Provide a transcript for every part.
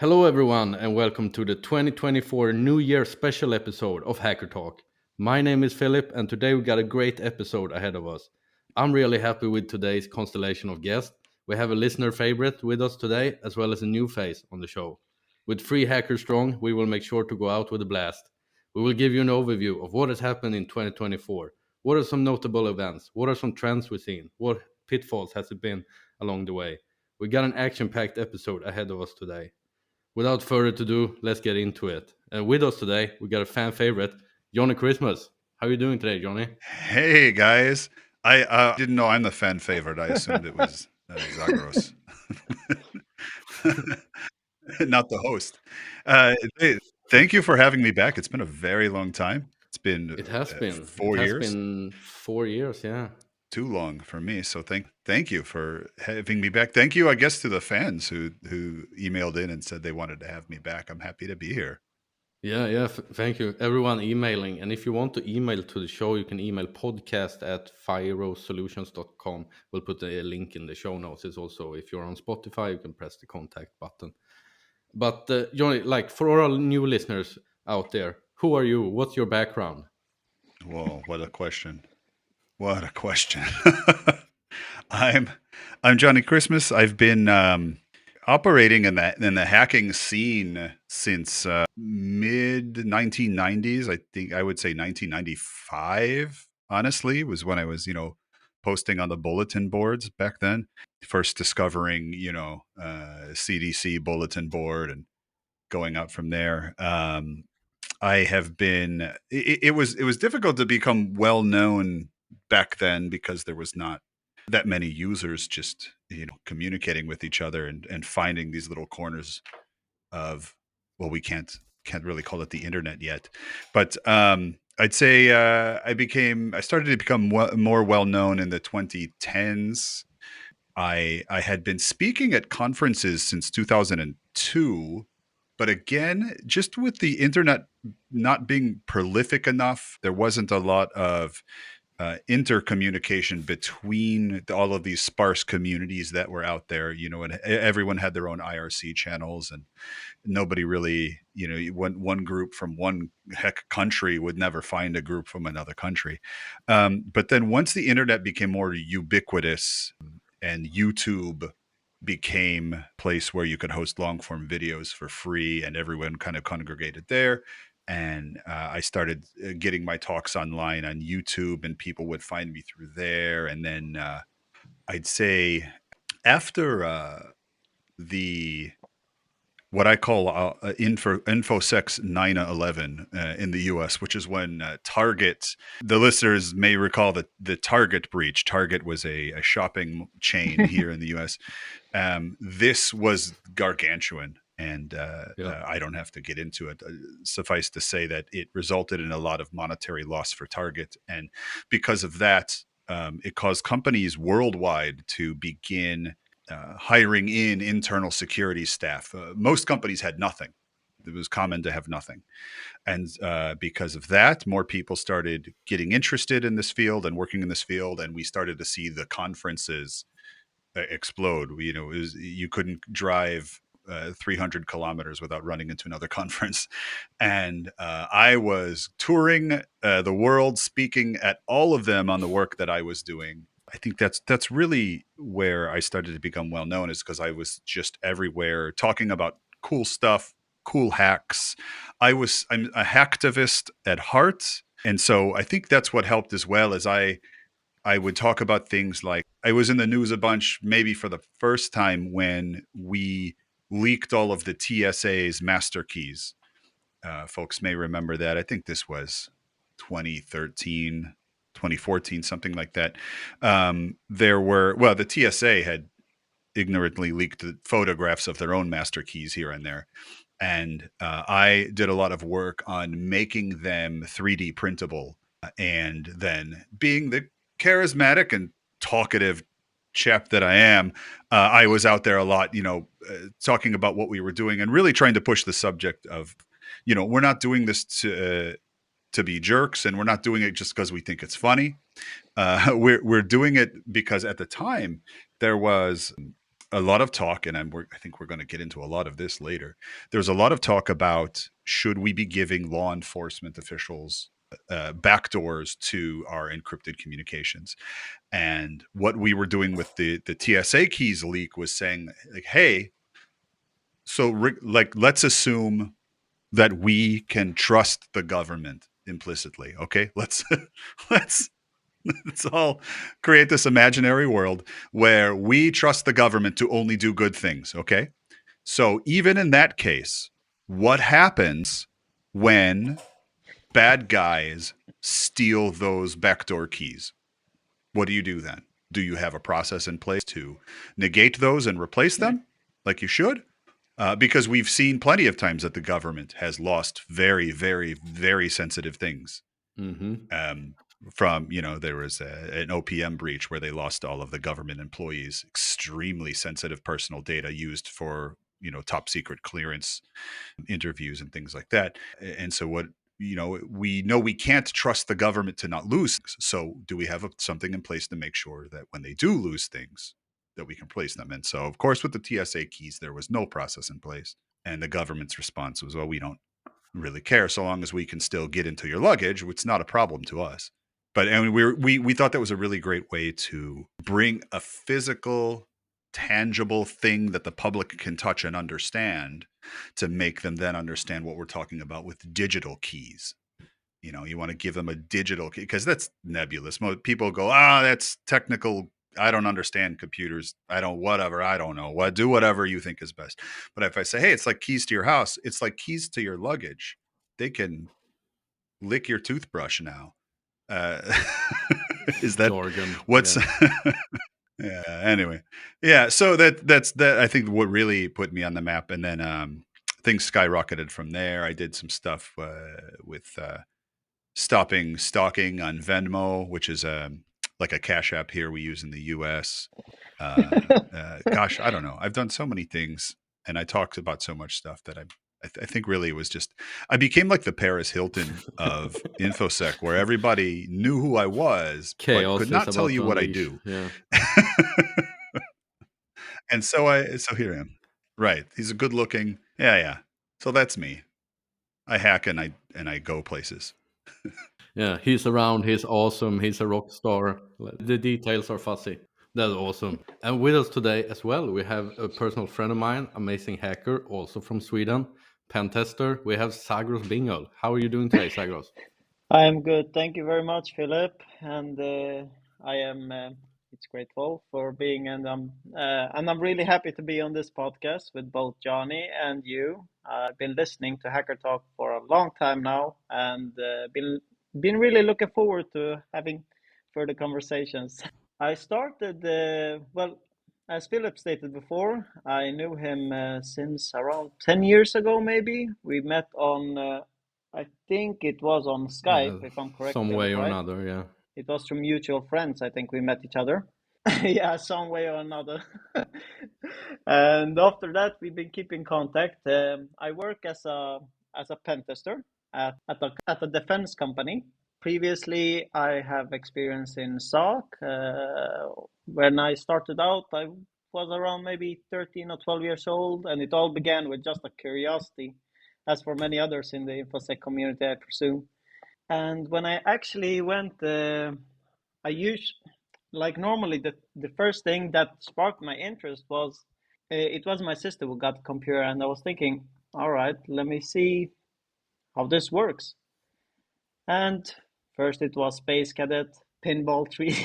Hello, everyone, and welcome to the 2024 New Year special episode of Hacker Talk. My name is Filip, and today we got a great episode ahead of us. I'm really happy with today's constellation of guests. We have a listener favorite with us today, as well as a new face on the show. With three hackers strong, we will make sure to go out with a blast. We will give you an overview of what has happened in 2024. What are some notable events? What are some trends we've seen? What pitfalls has it been along the way? We got an action-packed episode ahead of us today. Without further ado, let's get into it. And with us today, we got a fan favorite, Johnny Christmas. How are you doing today, Johnny? Hey guys, I didn't know I'm the fan favorite. I assumed it was Zagros, not the host. Hey, thank you for having me back. It's been a very long time. It's been It has been. It 4 has years, been 4 years, yeah. too long for me. So thank you for having me back. Thank you, I guess, to the fans who emailed in and said they wanted to have me back. I'm happy to be here. Yeah, thank you. Everyone emailing. And if you want to email to the show, you can email podcast@firosolutions.com. We'll put a link in the show notes. It's also, if you're on Spotify, you can press the contact button. But Johnny, like for all new listeners out there, who are you? What's your background? Whoa, what a question! What a question! I'm I'm Johnny Christmas. I've been operating in the hacking scene since mid 1990s. I think I would say 1995. Honestly, was when I was posting on the bulletin boards back then. First discovering CDC bulletin board and going out from there. I have been. It was difficult to become well known back then because there was not that many users just communicating with each other and finding these little corners of, well, we can't really call it the internet yet, but I'd say I started to become more well known in the 2010s. I had been speaking at conferences since 2002, but again, just with the internet not being prolific enough, there wasn't a lot of intercommunication between all of these sparse communities that were out there, and everyone had their own IRC channels, and nobody really, one group from one heck country would never find a group from another country. But then once the internet became more ubiquitous and YouTube became a place where you could host long form videos for free and everyone kind of congregated there, and I started getting my talks online on YouTube, and people would find me through there. And then I'd say after the what I call infosec 9/11 in the U.S., which is when Target. The listeners may recall that the Target breach. Target was a shopping chain here in the U.S. This was gargantuan. And Yeah. I don't have to get into it. Suffice to say that it resulted in a lot of monetary loss for Target. And because of that, it caused companies worldwide to begin hiring in internal security staff. Most companies had nothing. It was common to have nothing. And because of that, more people started getting interested in this field and working in this field. And we started to see the conferences explode. You couldn't drive 300 kilometers without running into another conference. And I was touring the world, speaking at all of them on the work that I was doing. I think that's really where I started to become well known, is because I was just everywhere talking about cool stuff, cool hacks. I'm a hacktivist at heart. And so I think that's what helped as well, as I would talk about things like, I was in the news a bunch, maybe for the first time, when we leaked all of the TSA's master keys. Folks may remember that. I think this was 2013, 2014, something like that. The TSA had ignorantly leaked the photographs of their own master keys here and there. And I did a lot of work on making them 3D printable. And then, being the charismatic and talkative chap that I am, I was out there a lot, talking about what we were doing and really trying to push the subject of, we're not doing this to be jerks, and we're not doing it just because we think it's funny. We're doing it because at the time there was a lot of talk, and I think we're going to get into a lot of this later. There's a lot of talk about should we be giving law enforcement officials backdoors to our encrypted communications. And what we were doing with the TSA keys leak was saying, like, hey, so like, let's assume that we can trust the government implicitly. Okay, let's let's all create this imaginary world where we trust the government to only do good things. Okay, so even in that case, what happens when bad guys steal those backdoor keys? What do you do then? Do you have a process in place to negate those and replace them like you should? Because we've seen plenty of times that the government has lost very, very, very sensitive things. From, there was an OPM breach where they lost all of the government employees' extremely sensitive personal data used for, top secret clearance interviews and things like that. And so we know we can't trust the government to not lose. So do we have something in place to make sure that when they do lose things, that we can place them? And so, of course, with the TSA keys, there was no process in place. And the government's response was, well, we don't really care so long as we can still get into your luggage. It's not a problem to us. But we thought that was a really great way to bring a physical, tangible thing that the public can touch and understand, to make them then understand what we're talking about with digital keys. You want to give them a digital key because that's nebulous. Most people go, that's technical. I don't understand computers. I don't know. Do whatever you think is best. But if I say, hey, it's like keys to your house, it's like keys to your luggage. They can lick your toothbrush now. Is that jargon? What's yeah. Anyway, yeah. So that's I think what really put me on the map, and then things skyrocketed from there. I did some stuff with stopping stalking on Venmo, which is like a cash app here we use in the U.S. Gosh, I don't know. I've done so many things, and I talked about so much stuff that I think really it was just I became like the Paris Hilton of infosec, where everybody knew who I was, Chaos but could is not tell about you to what I unleash. do. Yeah. And so here I am. Right. He's a good looking. Yeah. So that's me. I hack and I go places. Yeah, he's around, he's awesome, he's a rock star. The details are fuzzy. That's awesome. And with us today as well, we have a personal friend of mine, amazing hacker, also from Sweden, pen tester. We have Zagros Bingol. How are you doing today, Zagros? I am good. Thank you very much, Filip. And I am it's grateful for being and I'm really happy to be on this podcast with both Johnny and you. I've been listening to Hacker Talk for a long time now, and been really looking forward to having further conversations. I started well, as Philip stated before, I knew him since around 10 years ago, maybe. We met on I think it was on Skype, if I'm correct, Some Philip, way or right? another, yeah. It was through mutual friends, I think we met each other. Yeah, some way or another. And after that, we've been keeping contact. I work as a pen tester at a defense company. Previously, I have experience in SOC. When I started out, I was around maybe 13 or 12 years old, and it all began with just a curiosity, as for many others in the infosec community, I presume. And when I actually went, I used like normally the first thing that sparked my interest was it was my sister who got a computer, and I was thinking, all right, let me see how this works. And first it was Space Cadet, Pinball 3,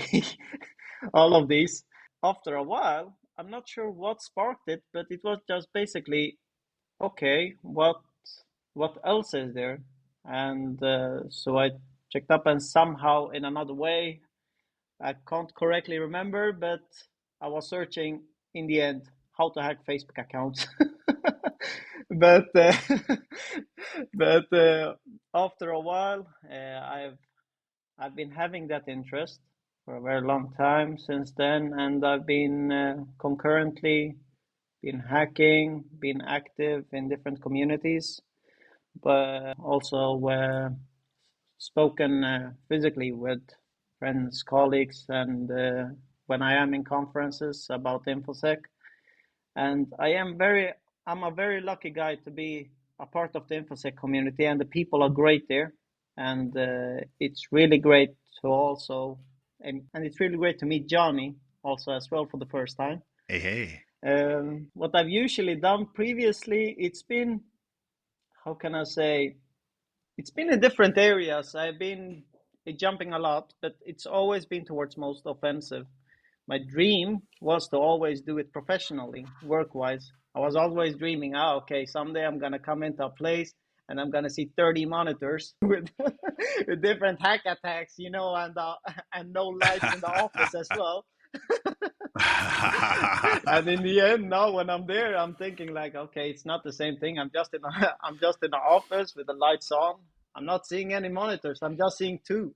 all of these. After a while, I'm not sure what sparked it, but it was just basically, okay, what else is there? And so I checked up, and somehow in another way, I can't correctly remember, but I was searching in the end how to hack Facebook accounts. but but after a while, I've been having that interest for a very long time since then, and I've been concurrently been hacking, been active in different communities, but also spoken physically with friends, colleagues, and when I am in conferences about infosec. And I'm a very lucky guy to be a part of the infosec community, and the people are great there. And it's really great to also, and it's really great to meet Johnny also as well for the first time. Hey. What I've usually done previously, it's been, how can I say, it's been in different areas. I've been jumping a lot, but it's always been towards most offensive. My dream was to always do it professionally, work-wise. I was always dreaming, okay, someday I'm going to come into a place and I'm going to see 30 monitors with, with different hack attacks, and no lights in the office as well. And in the end, now when I'm there, I'm thinking like, okay, it's not the same thing. I'm just in the office with the lights on. I'm not seeing any monitors. I'm just seeing two,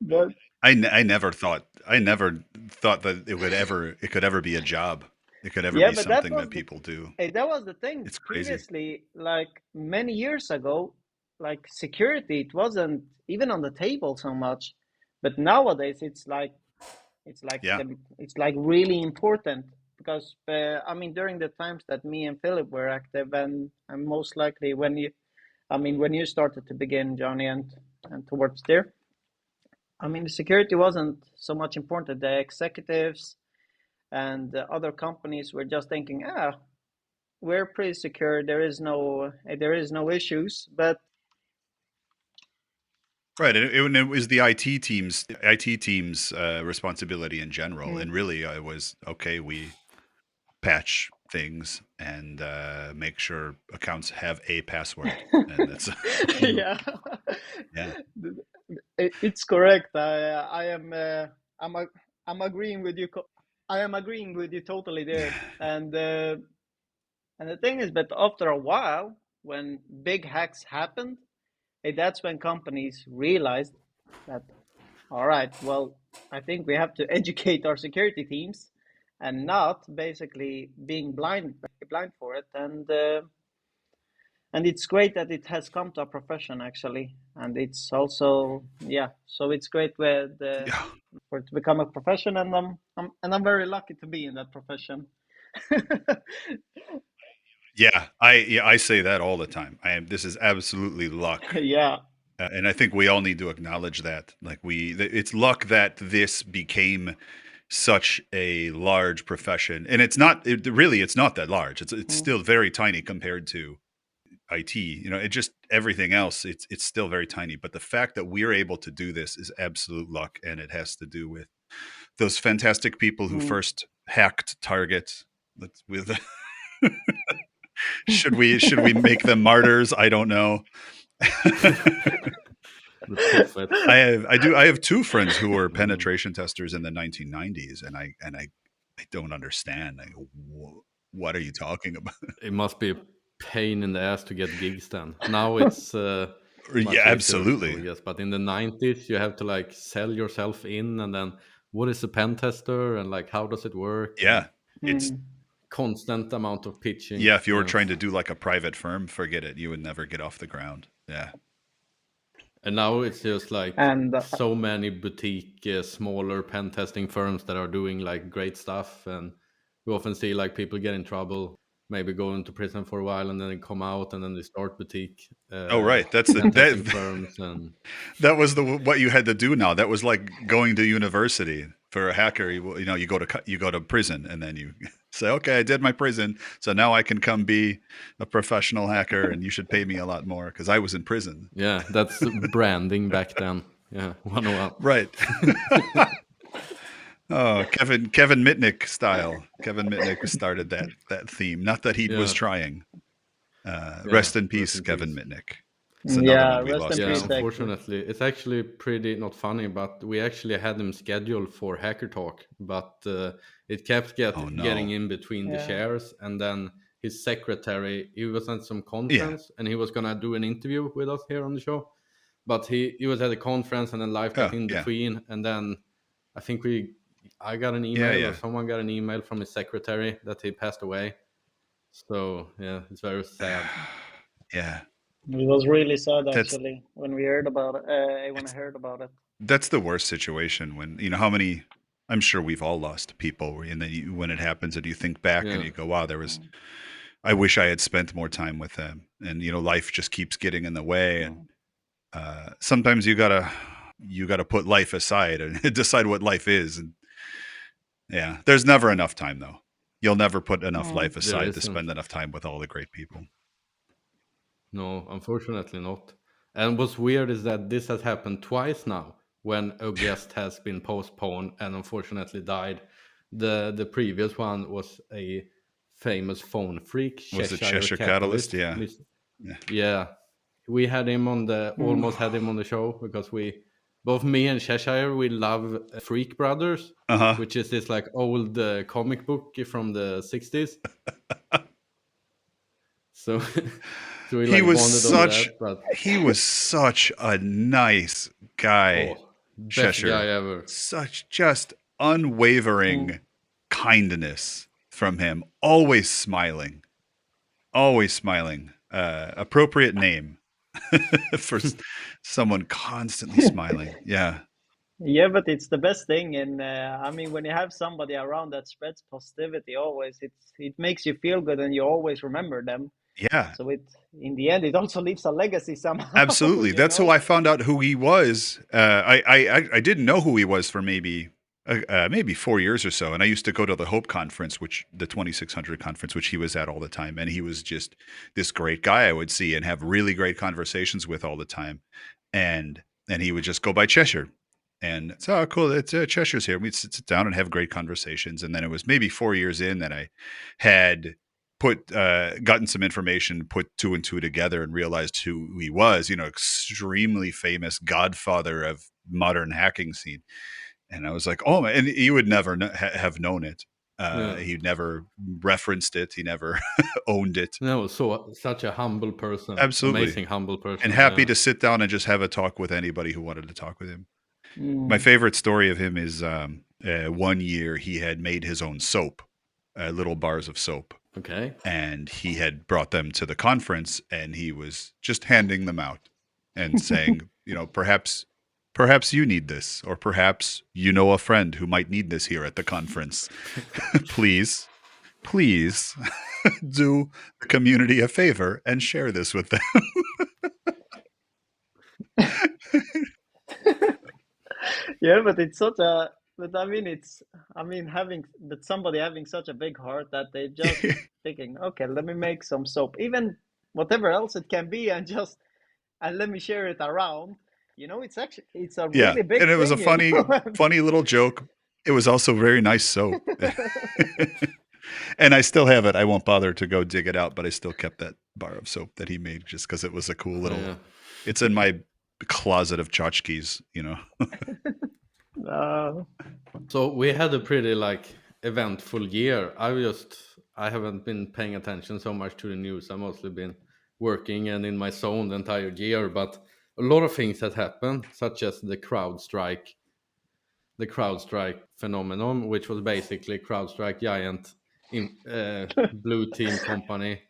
But I never thought that it could ever be a job. It could ever be something that people do. That was the thing. It's crazy. Previously, like many years ago, like security, it wasn't even on the table so much. But nowadays, it's like really important because during the times that me and Filip were active, and most likely when you started to begin, Johnny, and towards there, the security wasn't so much important. The executives and the other companies were just thinking, we're pretty secure. There is no issues, but right. It was the IT team's responsibility in general, and really, it was okay. We patch things and make sure accounts have a password, and that's yeah. It's correct. I'm agreeing with you. I am agreeing with you totally there. And the thing is, but after a while, when big hacks happened, that's when companies realized that, all right, well, I think we have to educate our security teams and not basically being blind for it. And it's great that it has come to a profession, actually. And it's also, so it's great for it to become a profession, and I'm very lucky to be in that profession. I say that all the time. This is absolutely luck. Yeah. And I think we all need to acknowledge that. Like it's luck that this became such a large profession, and it's not that large. It's still very tiny compared to IT. It just everything else. It's still very tiny. But the fact that we're able to do this is absolute luck, and it has to do with those fantastic people who first hacked Target. Should we make them martyrs? I don't know. I have two friends who were penetration testers in the 1990s, and I don't understand. What are you talking about? It must be a pain in the ass to get gigs then. Now it's absolutely. Yes, but in the 90s you have to sell yourself in, and then what is a pen tester and how does it work? Yeah, it's constant amount of pitching. Yeah, if you were trying to do a private firm, forget it. You would never get off the ground. Yeah. And now it's just so many boutique, smaller pen testing firms that are doing great stuff, and we often see people get in trouble, maybe go into prison for a while, and then they come out, and then they start boutique. Right, that's that firms, and that was what you had to do now. That was like going to university for a hacker. You go to prison, and then you say, okay, I did my prison, so now I can come be a professional hacker, and you should pay me a lot more because I was in prison. Yeah, that's branding back then. Yeah, 101. Right. Oh, Kevin Mitnick style. Kevin Mitnick started that theme. Not that he was trying. Rest in peace, Kevin Mitnick. Unfortunately, it's actually pretty not funny, but we actually had him scheduled for Hacker Talk, but it kept getting in between the shares, and then his secretary, he was at some conference, and he was gonna do an interview with us here on the show, but he was at a conference, and then life got in between, and then I think I got an email, or someone got an email from his secretary that he passed away. So yeah, it's very sad. Yeah. It was really sad, actually, when we heard about it. When I heard about it. That's the worst situation when, how many I'm sure we've all lost people, and then when it happens, and you think back and you go, "Wow, I wish I had spent more time with them." And life just keeps getting in the way, and sometimes you gotta put life aside and decide what life is. And there's never enough time, though. You'll never put enough life aside to spend enough time with all the great people. No, unfortunately not. And what's weird is that this has happened twice now when a guest has been postponed and unfortunately died. The previous one was a famous phone freak, Was it Cheshire Catalyst? Yeah. Yeah. We had him almost had him on the show because both me and Cheshire, we love Freak Brothers, which is this like old comic book from the 60s. So we he was he was such a nice guy. Best guy ever. Such just unwavering kindness from him. Always smiling. Appropriate name for someone constantly smiling. Yeah. Yeah, but it's the best thing, and I mean, when you have somebody around that spreads positivity, always it makes you feel good, and you always remember them. Yeah. So in the end, it also leaves a legacy somehow. Absolutely. That's how I found out who he was. I didn't know who he was for maybe 4 years or so, and I used to go to the Hope conference, the 2600 conference, which he was at all the time, and he was just this great guy I would see and have really great conversations with all the time, and he would just go by Cheshire. And it's cool. It's Cheshire's here. We'd sit down and have great conversations. And then it was maybe 4 years in that I had gotten some information, put two and two together, and realized who he was. Extremely famous godfather of modern hacking scene. And I was like, oh, and he would never have known it. He never referenced it. He never owned it. No, such a humble person. Absolutely. Amazing humble person. And happy to sit down and just have a talk with anybody who wanted to talk with him. My favorite story of him is 1 year he had made his own soap, little bars of soap. Okay. And he had brought them to the conference, and he was just handing them out and saying, perhaps you need this, or perhaps a friend who might need this here at the conference. please do the community a favor and share this with them. Yeah, but it's such a. But somebody having such a big heart that they just thinking, okay, let me make some soap, even whatever else it can be, and let me share it around. It's a really big. And it was a thing, funny little joke. It was also very nice soap. And I still have it. I won't bother to go dig it out, but I still kept that bar of soap that he made just because it was a cool little. Yeah. It's in my closet of tchotchkes, So we had a pretty eventful year. I haven't been paying attention so much to the news. I've mostly been working and in my zone the entire year, but a lot of things have happened, such as the CrowdStrike phenomenon, which was basically CrowdStrike giant blue team company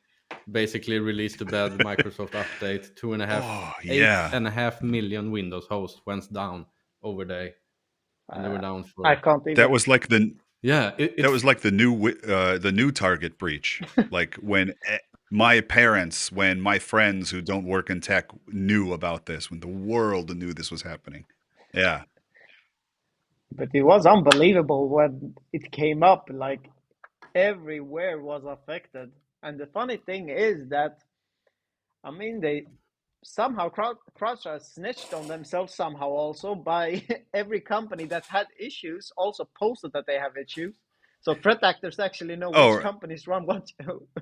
basically released a bad Microsoft update. 8.5 million Windows hosts went down over day, and they were down for. I can't even. That was like the that was like the new target breach. Like when my friends who don't work in tech knew about this, when the world knew this was happening. Yeah. But it was unbelievable when it came up. Like everywhere was affected. And the funny thing is that, they somehow CrowdStrike snitched on themselves somehow also by every company that had issues also posted that they have issues. So threat actors actually know which companies run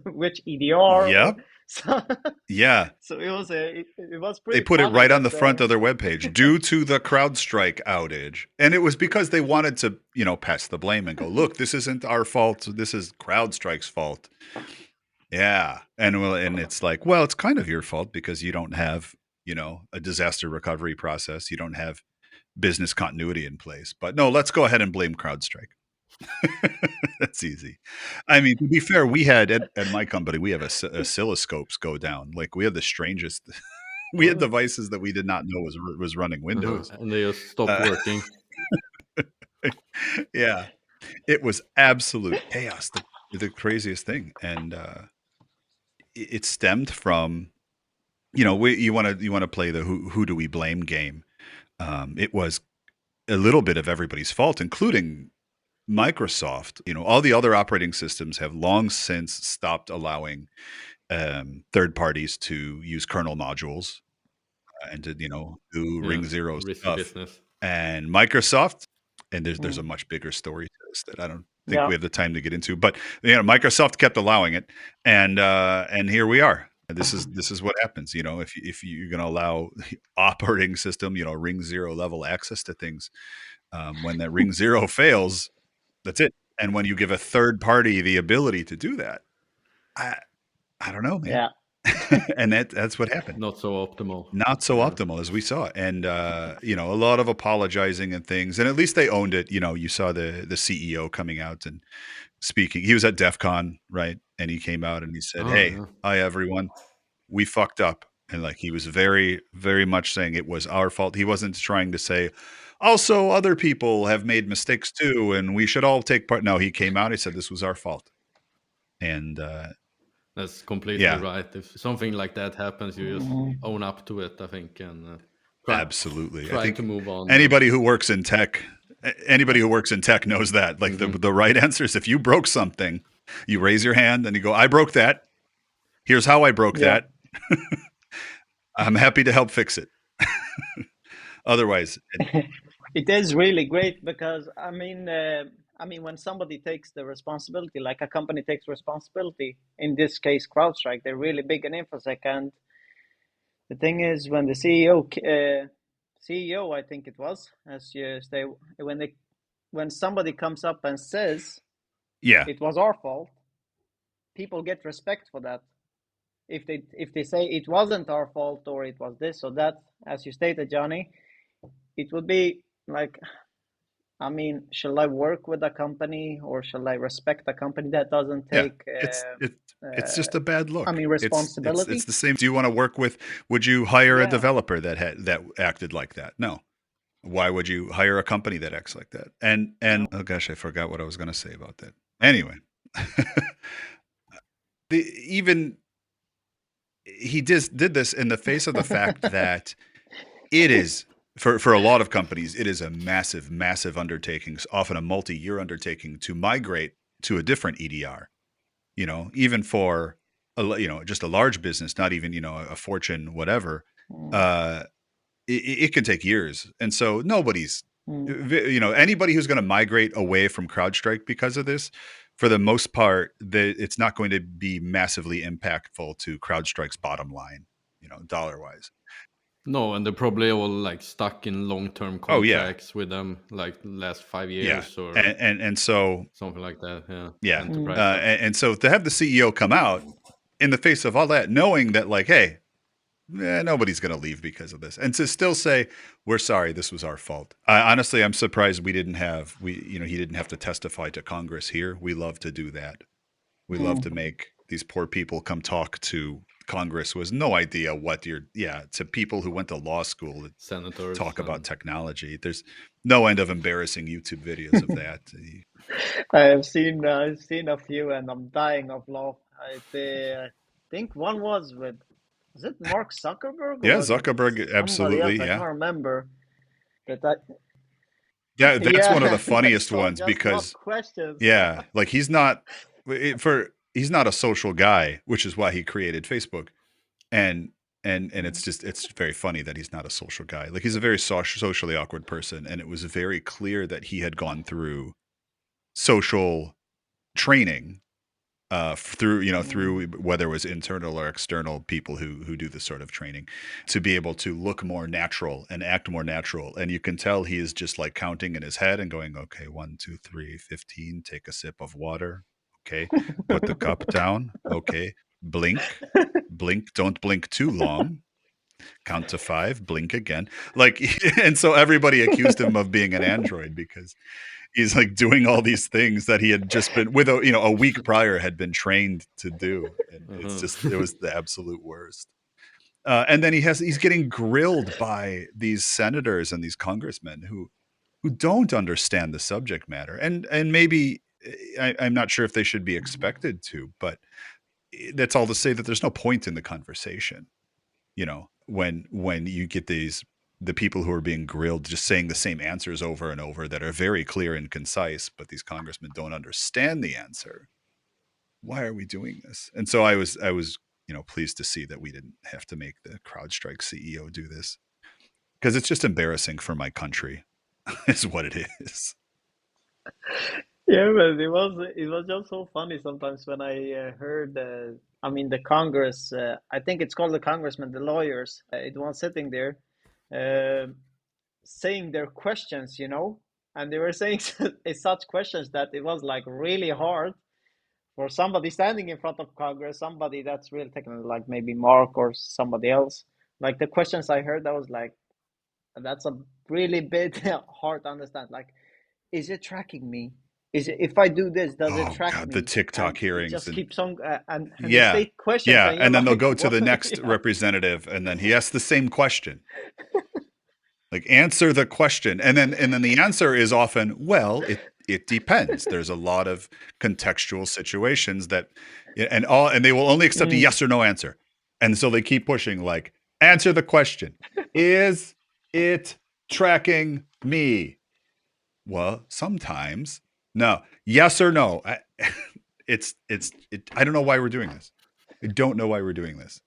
which EDR. Yep. Yeah. So it was pretty. They put it right on the front of their webpage due to the CrowdStrike outage, and it was because they wanted to, pass the blame and go, look, this isn't our fault. This is CrowdStrike's fault. Yeah, and it's like, well, it's kind of your fault because you don't have, a disaster recovery process. You don't have business continuity in place. But no, let's go ahead and blame CrowdStrike. That's easy. To be fair, we had at my company, we have oscilloscopes go down. Like we had the strangest. We had devices that we did not know was running Windows, and they just stopped working. Yeah, it was absolute chaos, the craziest thing. And it stemmed from, you want to play the who do we blame game. It was a little bit of everybody's fault, including Microsoft. All the other operating systems have long since stopped allowing third parties to use kernel modules and to do ring zero risky stuff. business. And Microsoft, and there's a much bigger story to this that I don't think we have the time to get into, but Microsoft kept allowing it, and here we are. This is what happens, if you're going to allow operating system, ring zero level access to things. When that ring zero fails, that's it. And when you give a third party the ability to do that, I don't know, man. Yeah. And that's what happened. Not so optimal. Not so optimal as we saw. And, a lot of apologizing and things. And at least they owned it. You saw the CEO coming out and speaking. He was at DEF CON, right? And he came out and he said, hi, everyone. We fucked up. And he was very, very much saying it was our fault. He wasn't trying to say, also other people have made mistakes too, and we should all take part. No, he came out. He said this was our fault. And that's completely right. If something like that happens, you just own up to it, I think, and absolutely try to move on. Anybody who works in tech knows that. The right answer is, if you broke something, you raise your hand and you go, I broke that. Here's how I broke that. I'm happy to help fix it. Otherwise, it is really great because I mean, when somebody takes the responsibility, like a company takes responsibility, in this case, CrowdStrike, they're really big in infosec. And the thing is, when the CEO, I think it was, as you say, when somebody comes up and says, it was our fault, people get respect for that. If they say it wasn't our fault or it was this or that, as you stated, Johnny, it would be like, shall I work with a company or shall I respect a company that doesn't take? It's just a bad look. Responsibility. It's the same. Do you want to work with? Would you hire a developer that acted like that? No. Why would you hire a company that acts like that? And oh gosh, I forgot what I was going to say about that. Anyway, he did this in the face of the fact that it is. For a lot of companies, it is a massive, massive undertaking, often a multi-year undertaking to migrate to a different EDR. Even for just a large business, not even a Fortune whatever, it can take years. And so nobody's, anybody who's going to migrate away from CrowdStrike because of this, for the most part, it's not going to be massively impactful to CrowdStrike's bottom line, dollar-wise. No, and they're probably all stuck in long-term contracts with them, the last 5 years or and so something like that. And so to have the CEO come out in the face of all that, knowing that hey, nobody's going to leave because of this, and to still say we're sorry, this was our fault. Honestly, I'm surprised he didn't have to testify to Congress here. We love to do that. We love to make these poor people come talk to Congress was no idea what to people who went to law school, senators, talk about technology. There's no end of embarrassing YouTube videos of that. I've seen a few and I'm dying of laugh. I think one was it Mark Zuckerberg? Yeah, Zuckerberg, absolutely. I can't remember. But that's one of the funniest ones because he's not he's not a social guy, which is why he created Facebook. And it's very funny that he's not a social guy. He's a very socially awkward person. And it was very clear that he had gone through social training through whether it was internal or external people who do this sort of training to be able to look more natural and act more natural. And you can tell he is just counting in his head and going, okay, 1, 2, 3, 15, take a sip of water. Okay, put the cup down. Okay, blink, don't blink too long. Count to 5, blink again. And so everybody accused him of being an android because he's doing all these things that he had just been with a week prior had been trained to do. And it was the absolute worst. And then he's getting grilled by these senators and these congressmen who who don't understand the subject matter, and maybe I'm not sure if they should be expected to, but that's all to say that there's no point in the conversation. When you get the people who are being grilled just saying the same answers over and over that are very clear and concise, but these congressmen don't understand the answer. Why are we doing this? And so I was pleased to see that we didn't have to make the CrowdStrike CEO do this, because it's just embarrassing for my country is what it is. Yeah, but it was just so funny sometimes when I heard the Congress. I think it's called the congressman, the lawyers. It was sitting there, uh, saying their questions, and they were saying such questions that it was like really hard for somebody standing in front of Congress, somebody that's real technical, like maybe Mark or somebody else. Like the questions I heard, I was like, that's a really bit hard to understand. Like, is it tracking me? Is it, if I do this, does it Oh track God, the me? TikTok And it hearings just and keeps on, and they yeah, state questions, yeah, and you're and then they'll like, go to what? the next Yeah. representative, and then he asks the same question. Like, answer the question, and then the answer is often, well, it depends. There's a lot of contextual situations that, and they will only accept a Mm, yes or no answer, and so they keep pushing. Like, answer the question: is it tracking me? Well, sometimes. No, yes or no. I don't know why we're doing this. I don't know why we're doing this.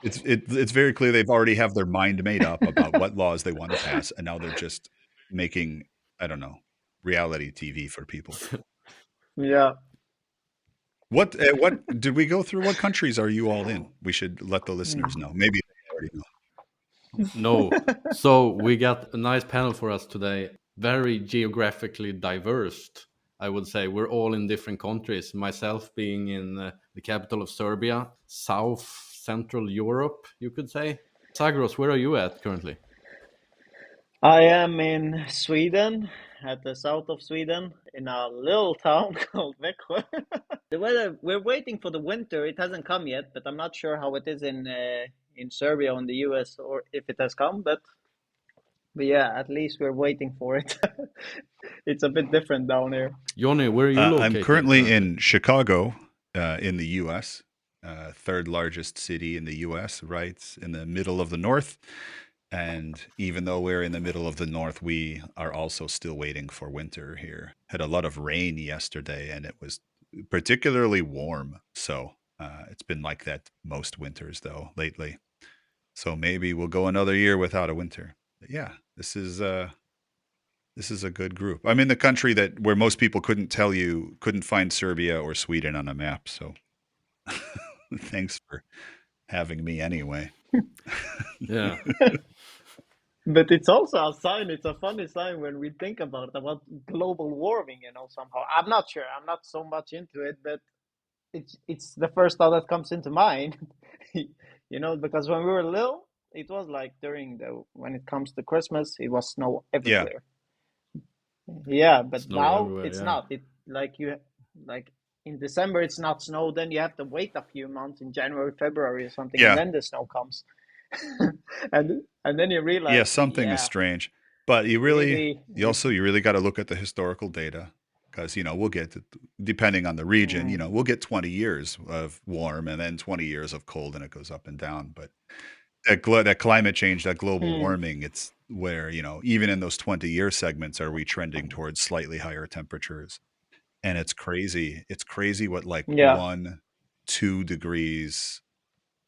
It's very clear they've already have their mind made up about what laws they want to pass, and now they're just making, I don't know, reality TV for people. yeah. What did we go through? What countries are you all in? We should let the Mm. listeners know. Maybe they already know. No. So we got a nice panel for us today. Very geographically diverse, I would say. We're all in different countries. Myself being in the capital of Serbia, South Central Europe, you could say. Zagros, where are you at currently? I am in Sweden, at the south of Sweden, in a little town called Växjö. The weather, we're waiting for the winter. It hasn't come yet, but I'm not sure how it is in Serbia or in the US, or if it has come, but yeah, at least we're waiting for it. It's a bit different down here. Johnny, where are you I'm located currently in Chicago, in the U.S., third largest city in the U.S., right in the middle of the North. And even though we're in the middle of the North, we are also still waiting for winter here. Had a lot of rain yesterday, and it was particularly warm. So it's been like that most winters, though, lately. So maybe we'll go another year without a winter. But yeah, this is a good group. I'm in the country where most people couldn't find Serbia or Sweden on a map. So thanks for having me anyway. Yeah. But it's also a sign, it's a funny sign when we think about global warming, somehow. I'm not sure, I'm not so much into it, but it's the first thought that comes into mind. Because when we were little, it was like when it comes to Christmas, it was snow Yeah. everywhere. Yeah, but Snow now everywhere, it's yeah. not. It like in December it's not snow, then you have to wait a few months in January, February or something, and Yeah. then the snow comes. and then you Yeah, realize, something is yeah, strange. But you maybe really got to look at the historical data, because we'll get, depending on the region, mm, we'll get 20 years of warm and then 20 years of cold, and it goes up and down. But that climate change, that global mm, warming, it's where, even in those 20-year segments, are we trending towards slightly higher temperatures? And it's crazy. It's crazy what like yeah, 1-2 degrees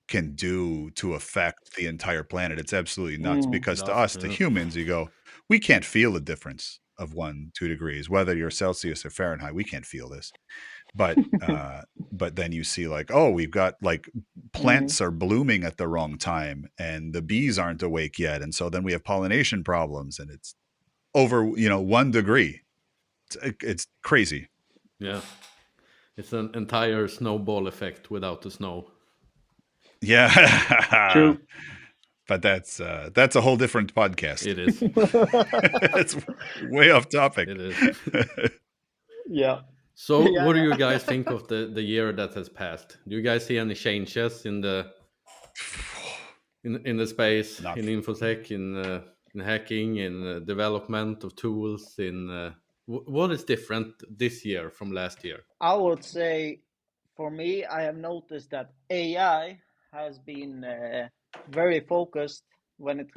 can do to affect the entire planet. It's absolutely nuts, mm, because to Does, us, to yeah. humans, you go, we can't feel the difference of 1-2 degrees, whether you're Celsius or Fahrenheit. We can't feel this. But then you see like, oh, we've got like mm, plants are blooming at the wrong time, and the bees aren't awake yet, and so then we have pollination problems, and it's over 1 degree. It's crazy. Yeah. It's an entire snowball effect without the snow. Yeah. true. But that's a whole different podcast. It is. It's way off topic. It is. Yeah, So, yeah, what do yeah. you guys think of the year that has passed? Do you guys see any changes in the space, Not in infosec, in hacking, in development of tools, in what is different this year from last year? I would say, for me, I have noticed that AI has been very focused when it.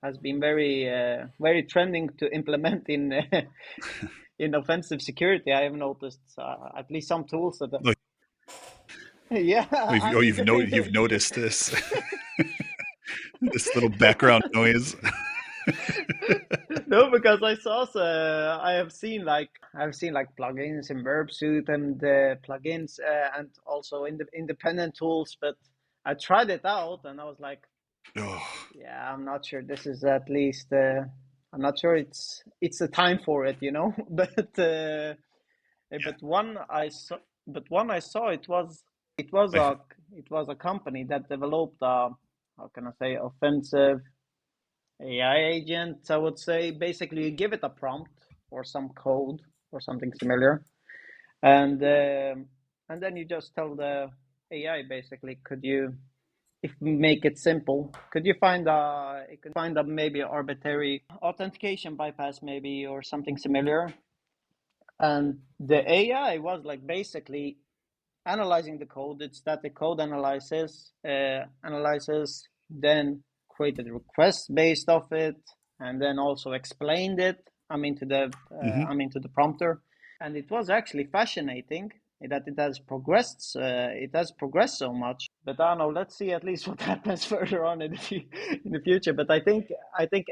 Has been very trending to implement in in offensive security. I have noticed at least some tools that. Look, Yeah, I mean, you've noticed this this little background noise. no, because I've seen like plugins in Verbsuit and plugins and also in the independent tools, but I tried it out and I was like, Oh, yeah, I'm not sure this is at least I'm not sure it's the time for it, you know. yeah. But one I saw it was a company that developed how can I say offensive AI agent, I would say. Basically, you give it a prompt or some code or something similar, and then you just tell the AI basically, if we make it simple, could you find a maybe arbitrary authentication bypass maybe or something similar, and the AI was like basically analyzing the code. It's static code analyzes, then created requests based off it, and then also explained it. To the prompter, and it was actually fascinating that it has progressed. It has progressed so much. But I don't know. Let's see at least what happens further on in the future. But I think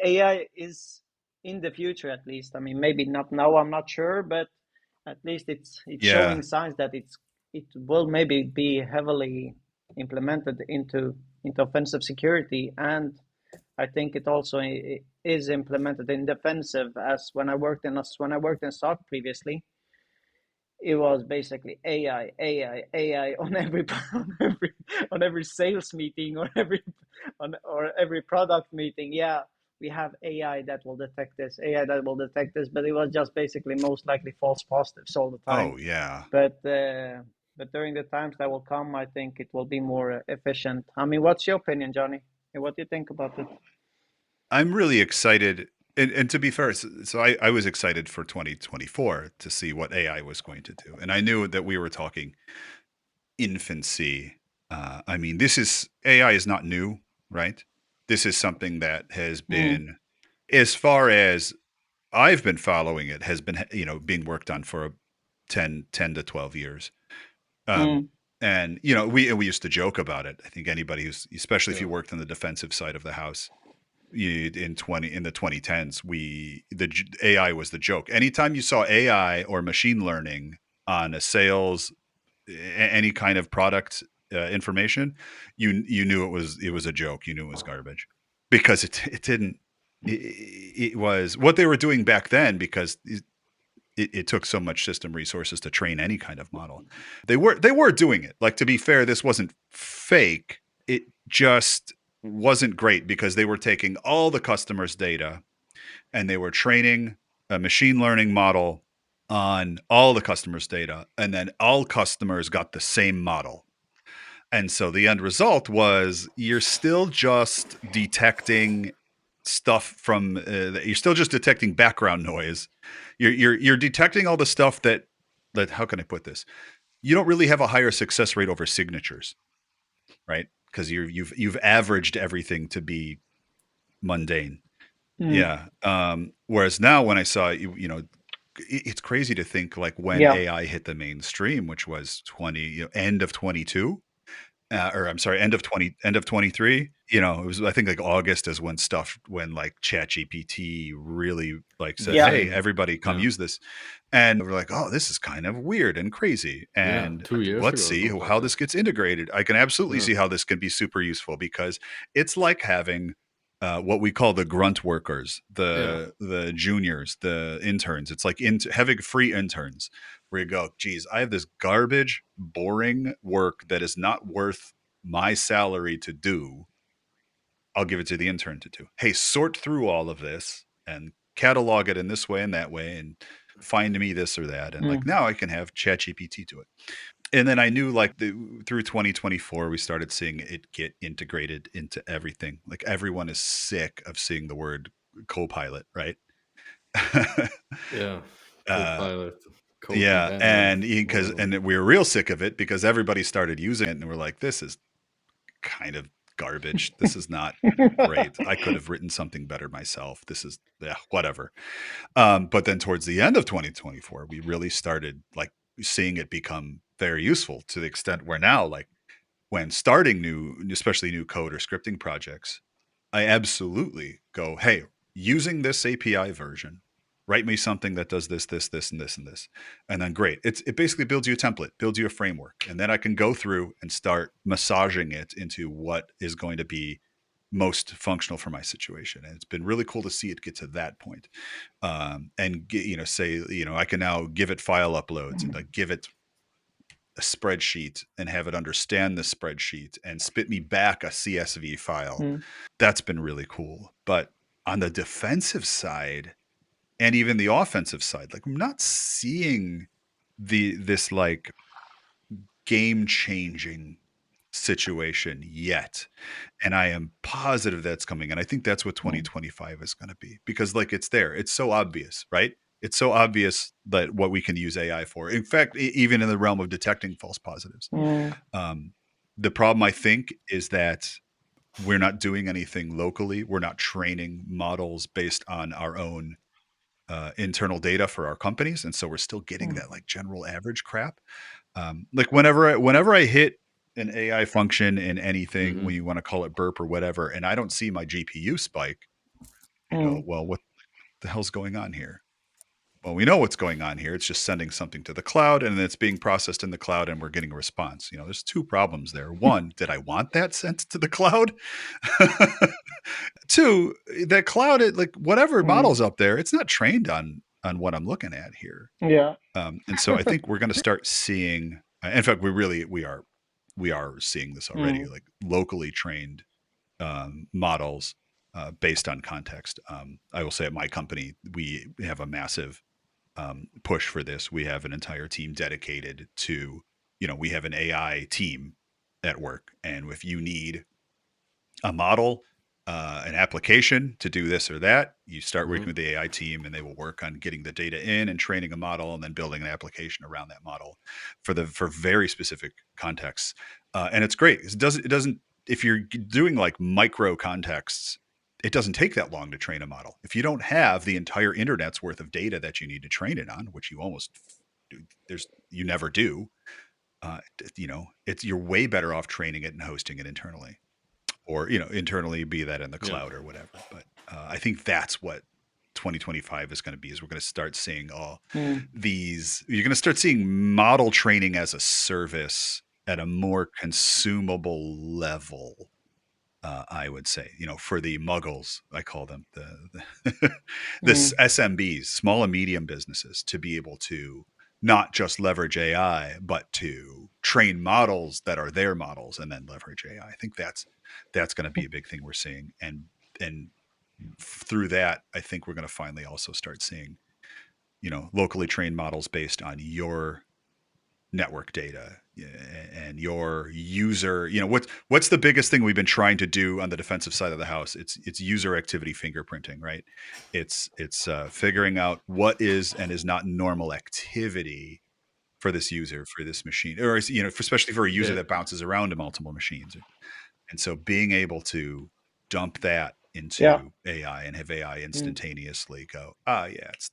AI is in the future at least. I mean, maybe not now. I'm not sure, but at least it's Yeah. showing signs that it will maybe be heavily implemented into offensive security, and I think it also is implemented in defensive. As when I worked in SOC previously, it was basically AI on every on every sales meeting or every product meeting. Yeah, we have AI that will detect this, but it was just basically most likely false positives all the time. Oh yeah. But during the times that will come, I think it will be more efficient. I mean, what's your opinion, Johnny? What do you think about it? I'm really excited. And to be fair, so I was excited for 2024 to see what AI was going to do. And I knew that we were talking infancy. I mean, AI is not new, right? This is something that has been, as far as I've been following it, has been, being worked on for 10 to 12 years. And, we used to joke about it. I think anybody especially if you worked on the defensive side of the house, in the 2010s, the AI was the joke. Anytime you saw AI or machine learning on a sales, any kind of product information, you knew it was a joke. You knew it was garbage because it didn't. It was what they were doing back then, because it took so much system resources to train any kind of model. They were doing it. Like, to be fair, this wasn't fake. It just wasn't great because they were taking all the customers' data and they were training a machine learning model on all the customers' data, and then all customers got the same model. And so the end result was you're still just detecting stuff from you're still just detecting background noise. You're detecting all the stuff that how can I put this? You don't really have a higher success rate over signatures, right? Because you've averaged everything to be mundane. Yeah. Whereas now, when I saw it's crazy to think, like, when AI hit the mainstream, which was end of 22. Or I'm sorry, end of 23. It was, I think, like August is when like ChatGPT really said, hey, everybody come use this. And we're like, oh, this is kind of weird and crazy. And 2 years let's ago, see how this gets integrated. I can absolutely see how this can be super useful, because it's like having what we call the grunt workers, the juniors, the interns. It's like having free interns, where you go, geez, I have this garbage, boring work that is not worth my salary to do. I'll give it to the intern to do. Hey, sort through all of this and catalog it in this way and that way, and find me this or that. And like, now I can have ChatGPT do it. And then I knew like through 2024, we started seeing it get integrated into everything. Like everyone is sick of seeing the word co-pilot, right? Yeah, uh, Copilot, code yeah, companion, and because whatever. and we were real sick of it because everybody started using it, and we're like, this is kind of garbage. This is not great. I could have written something better myself. This is whatever. But then towards the end of 2024, we really started like seeing it become very useful to the extent where now, like when starting new, especially new code or scripting projects, I absolutely go, hey, using this API version, write me something that does this, this, this, and this, and this. And then great. It basically builds you a template, builds you a framework. And then I can go through and start massaging it into what is going to be most functional for my situation. And it's been really cool to see it get to that point. And get, say, I can now give it file uploads and like give it a spreadsheet and have it understand the spreadsheet and spit me back a CSV file. That's been really cool. But on the defensive side and even the offensive side, like I'm not seeing this like game changing situation yet. And I am positive that's coming. And I think that's what 2025 is going to be, because like it's there. It's so obvious, right? It's so obvious that what we can use AI for. In fact, even in the realm of detecting false positives. The problem, I think, is that we're not doing anything locally. We're not training models based on our own internal data for our companies. And so we're still getting that like general average crap. Like whenever I hit an AI function in anything, when you want to call it burp or whatever, and I don't see my GPU spike, I go, well, what the hell's going on here? Well, we know what's going on here. It's just sending something to the cloud and it's being processed in the cloud and we're getting a response. There's two problems there. One, did I want that sent to the cloud? Two, that cloud, like whatever model's up there, it's not trained on what I'm looking at here. Yeah. And so I think we're going to start seeing, in fact, we are seeing this already, like locally trained models based on context. I will say at my company, we have a massive push for this. We have an entire team dedicated to, we have an AI team at work. And if you need a model, an application to do this or that, you start working with the AI team and they will work on getting the data in and training a model and then building an application around that model for very specific contexts. And it's great. It doesn't, if you're doing like micro contexts, it doesn't take that long to train a model. If you don't have the entire internet's worth of data that you need to train it on, which you almost do, you never do, you're way better off training it and hosting it internally. Or internally, be that in the cloud or whatever. But I think that's what 2025 is going to be. Is we're going to start seeing these. You're going to start seeing model training as a service at a more consumable level. I would say, for the muggles, I call them the SMBs, small and medium businesses, to be able to not just leverage AI, but to train models that are their models and then leverage AI. I think that's going to be a big thing we're seeing. And through that, I think we're going to finally also start seeing, locally trained models based on your network data and your user. What's the biggest thing we've been trying to do on the defensive side of the house? It's user activity fingerprinting, right? It's figuring out what is and is not normal activity for this user, for this machine, or especially for a user that bounces around to multiple machines. And so being able to dump that into AI and have AI instantaneously go, that's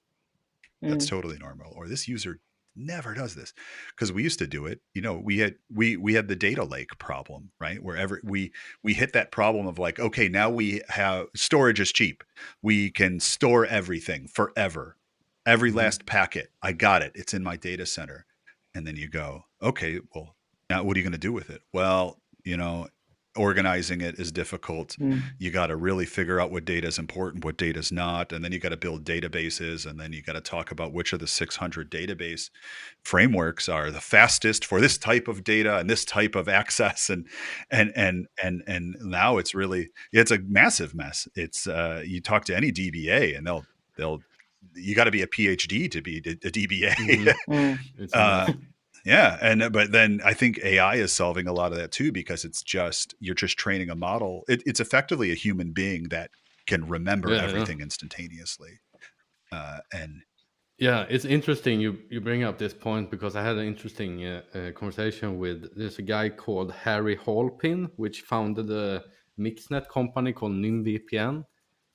totally normal. Or this user never does this, because we used to do it. We had the data lake problem, right? Wherever we hit that problem of like, okay, now we have storage is cheap. We can store everything forever. Every last packet, I got it. It's in my data center. And then you go, okay, well, now what are you going to do with it? Well, organizing it is difficult. You got to really figure out what data is important, what data is not. And then you got to build databases. And then you got to talk about which of the 600 database frameworks are the fastest for this type of data and this type of access. And now it's a massive mess. It's you talk to any DBA and they'll you got to be a PhD to be a DBA. Yeah, and but then I think AI is solving a lot of that too, because you're just training a model. It's effectively a human being that can remember Yeah. everything instantaneously. And Yeah, it's interesting you bring up this point because I had an interesting conversation with there's a guy called Harry Halpin, which founded a mixnet company called NimVPN,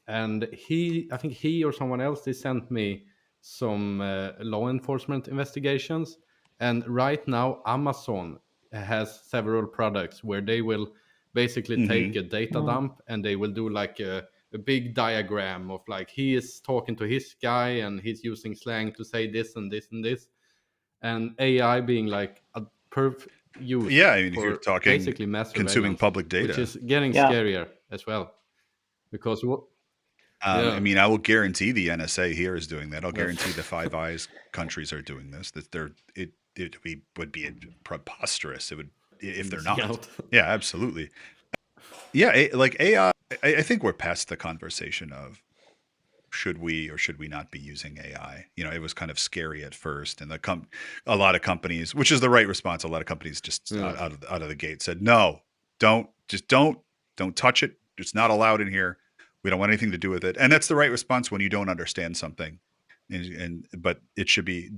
and I think he or someone else, they sent me some law enforcement investigations, and right now Amazon has several products where they will basically take Mhm. a data Mm. dump and they will do like a big diagram of like he is talking to his guy and he's using slang to say this and this and this, and AI being like a used Yeah, I mean, if you're for talking basically mass consuming surveillance, public which data, is getting Yeah. scarier as well because what I yeah mean, I will guarantee the NSA here is doing that. I'll well, guarantee the Five Eyes countries are doing this. That would be preposterous. It would if they're missing not. out. Yeah, absolutely. Yeah, like AI. I think we're past the conversation of should we or should we not be using AI. It was kind of scary at first, and a lot of companies, which is the right response. A lot of companies just Yeah. out of the gate said, no, don't touch it. It's not allowed in here. We don't want anything to do with it. And that's the right response when you don't understand something. But it should be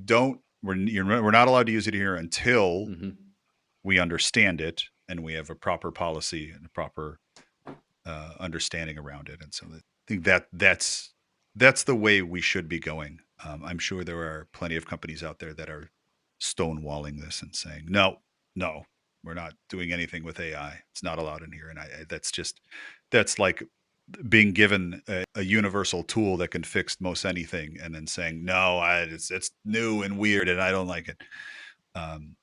we're not allowed to use it here until Hmm. we understand it and we have a proper policy and a proper understanding around it. And so I think that's the way we should be going. I'm sure there are plenty of companies out there that are stonewalling this and saying, no, we're not doing anything with AI. It's not allowed in here. And that's like being given a universal tool that can fix most anything, and then saying, no, it's new and weird and I don't like it.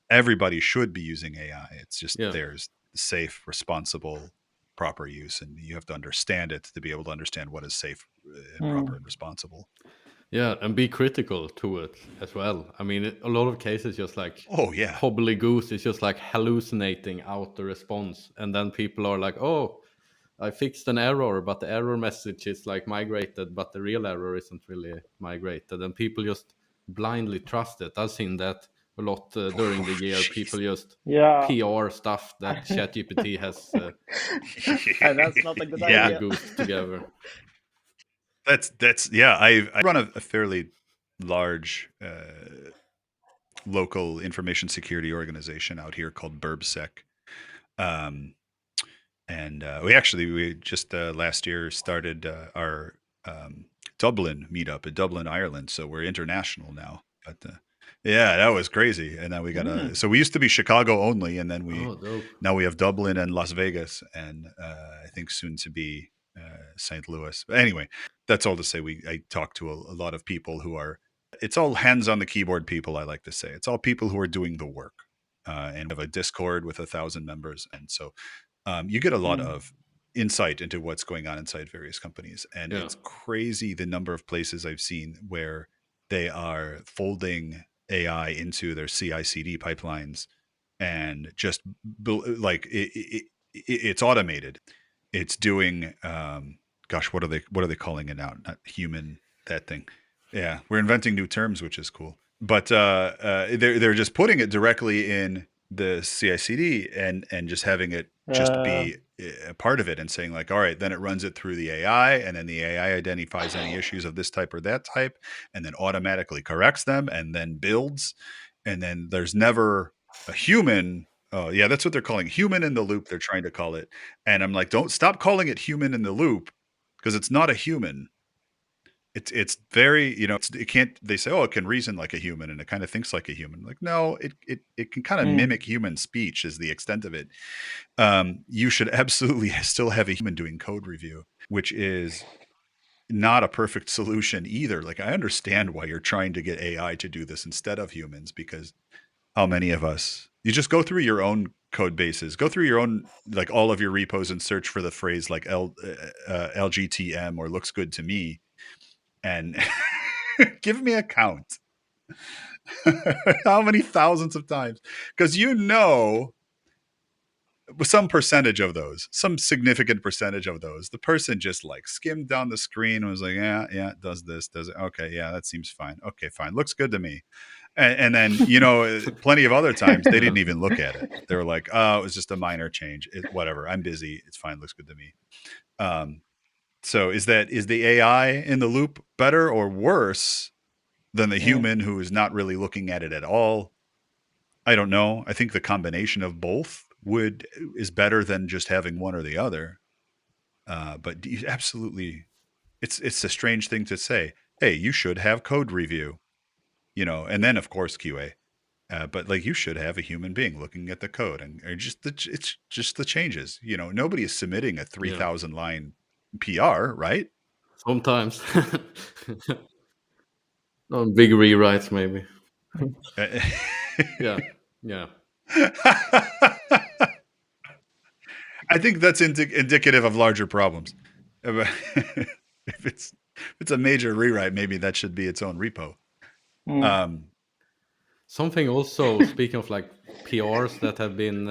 Everybody should be using AI. It's just Yeah. there's safe, responsible, proper use, and you have to understand it to be able to understand what is safe and proper Mm. and responsible. Yeah, and be critical to it as well. I mean, a lot of cases just like Oh yeah, gobbledygook is just like hallucinating out the response, and then people are like, "Oh, I fixed an error, but the error message is like migrated, but the real error isn't really migrated," and people just blindly trust it. I've seen that a lot during the year. People jeez. just Yeah. PR stuff that ChatGPT has And that's not a good Yeah, idea. gobbledygooked together. that's yeah. I run a fairly large local information security organization out here called BurbSec. Um, and we just last year started our Dublin meetup in Dublin, Ireland. So we're international now. But yeah, that was crazy. And then we got Mm. so we used to be Chicago only, and then Oh, dope. now we have Dublin and Las Vegas, and I think soon to be St. Louis. But anyway, that's all to say. I talk to a lot of people who are. It's all hands on the keyboard people. I like to say it's all people who are doing the work, and we have a Discord with 1,000 members, and so you get a lot Mm. of insight into what's going on inside various companies. And Yeah. it's crazy the number of places I've seen where they are folding AI into their CI/CD pipelines and just like it's automated. It's doing, gosh, what are they calling it now? Not human, that thing. Yeah, we're inventing new terms, which is cool. But they're just putting it directly in the CI/CD and just having it just Uh, be a part of it, and saying like, all right, then it runs it through the AI, and then the AI identifies any issues of this type or that type, and then automatically corrects them, and then builds, and then there's never a human. Oh yeah, that's what they're calling human in the loop. They're trying to call it, and I'm like, don't stop calling it human in the loop, because it's not a human. It's very, it can't. They say, oh, it can reason like a human and it kind of thinks like a human. Like, no, it can kind of mm. mimic human speech is the extent of it. You should absolutely still have a human doing code review, which is not a perfect solution either. Like, I understand why you're trying to get AI to do this instead of humans, because how many of us, you just go through your own code bases, go through your own, like all of your repos, and search for the phrase like LGTM or looks good to me, and give me a count. How many thousands of times? Because some percentage of those, some significant percentage of those, the person just like skimmed down the screen and was like, yeah, it does this, does it? Okay, yeah, that seems fine. Okay, fine. Looks good to me. And then, plenty of other times they didn't even look at it. They were like, oh, it was just a minor change. Whatever. I'm busy. It's fine. Looks good to me. So is the AI in the loop better or worse than the human who is not really looking at it at all? I don't know. I think the combination of both is better than just having one or the other. But absolutely, it's a strange thing to say. Hey, you should have code review, and then of course QA. But like you should have a human being looking at the code and it's just the changes. Nobody is submitting a 3,000 line PR, right? Sometimes. On big rewrites, maybe. Yeah. I think that's indicative of larger problems. If it's a major rewrite, maybe that should be its own repo. Something also, speaking of like PRs that have been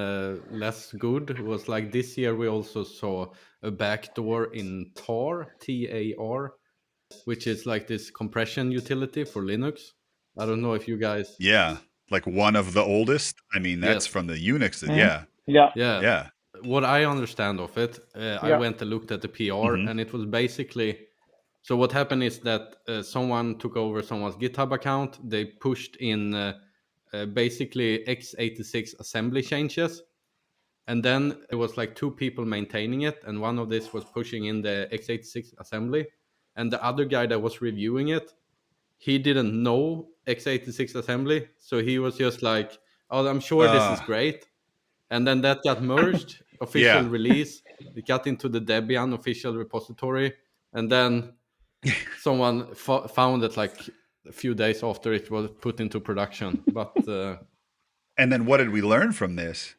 less good, was like this year we also saw a backdoor in tar, TAR, which is like this compression utility for Linux. I don't know if you guys... Yeah, like one of the oldest. I mean, that's from the Unix. Yeah. What I understand of it, I went and looked at the PR, and it was basically... So what happened is that someone took over someone's GitHub account. They pushed in basically x86 assembly changes. And then there was like two people maintaining it. And one of this was pushing in the x86 assembly. And the other guy that was reviewing it, he didn't know x86 assembly. So he was just like, oh, I'm sure this is great. And then that got merged, official release. It got into the Debian official repository. And then someone found it like a few days after it was put into production. But and then what did we learn from this?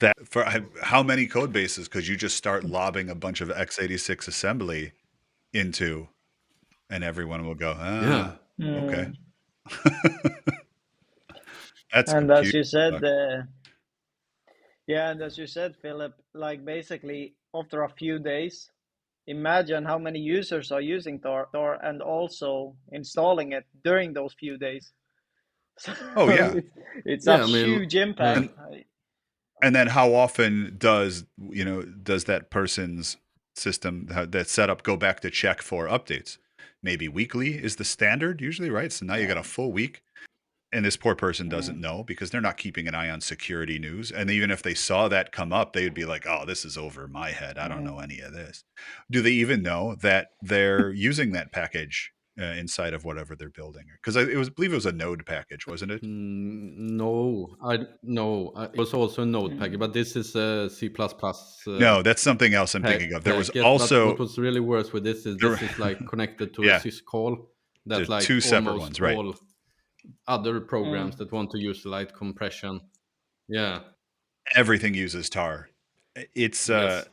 That for how many code bases could you just start lobbing a bunch of x86 assembly into, and everyone will go, okay. That's and as you said, and as you said, Philip, like basically after a few days, imagine how many users are using Tar and also installing it during those few days. So it's a huge impact. And then how often does that person's system, that setup, go back to check for updates? Maybe weekly is the standard usually, right? So now you got a full week. And this poor person doesn't know because they're not keeping an eye on security news. And even if they saw that come up, they would be like, oh, this is over my head. I don't know any of this. Do they even know that they're using that package inside of whatever they're building? Because I believe it was a Node package, wasn't it? No. It was also a Node package, but this is a C++. No, that's something else I'm thinking of. There was also... What was really worse with this is like connected to a syscall. That's like two separate ones, right? Other programs that want to use light compression. Yeah. Everything uses tar. It's the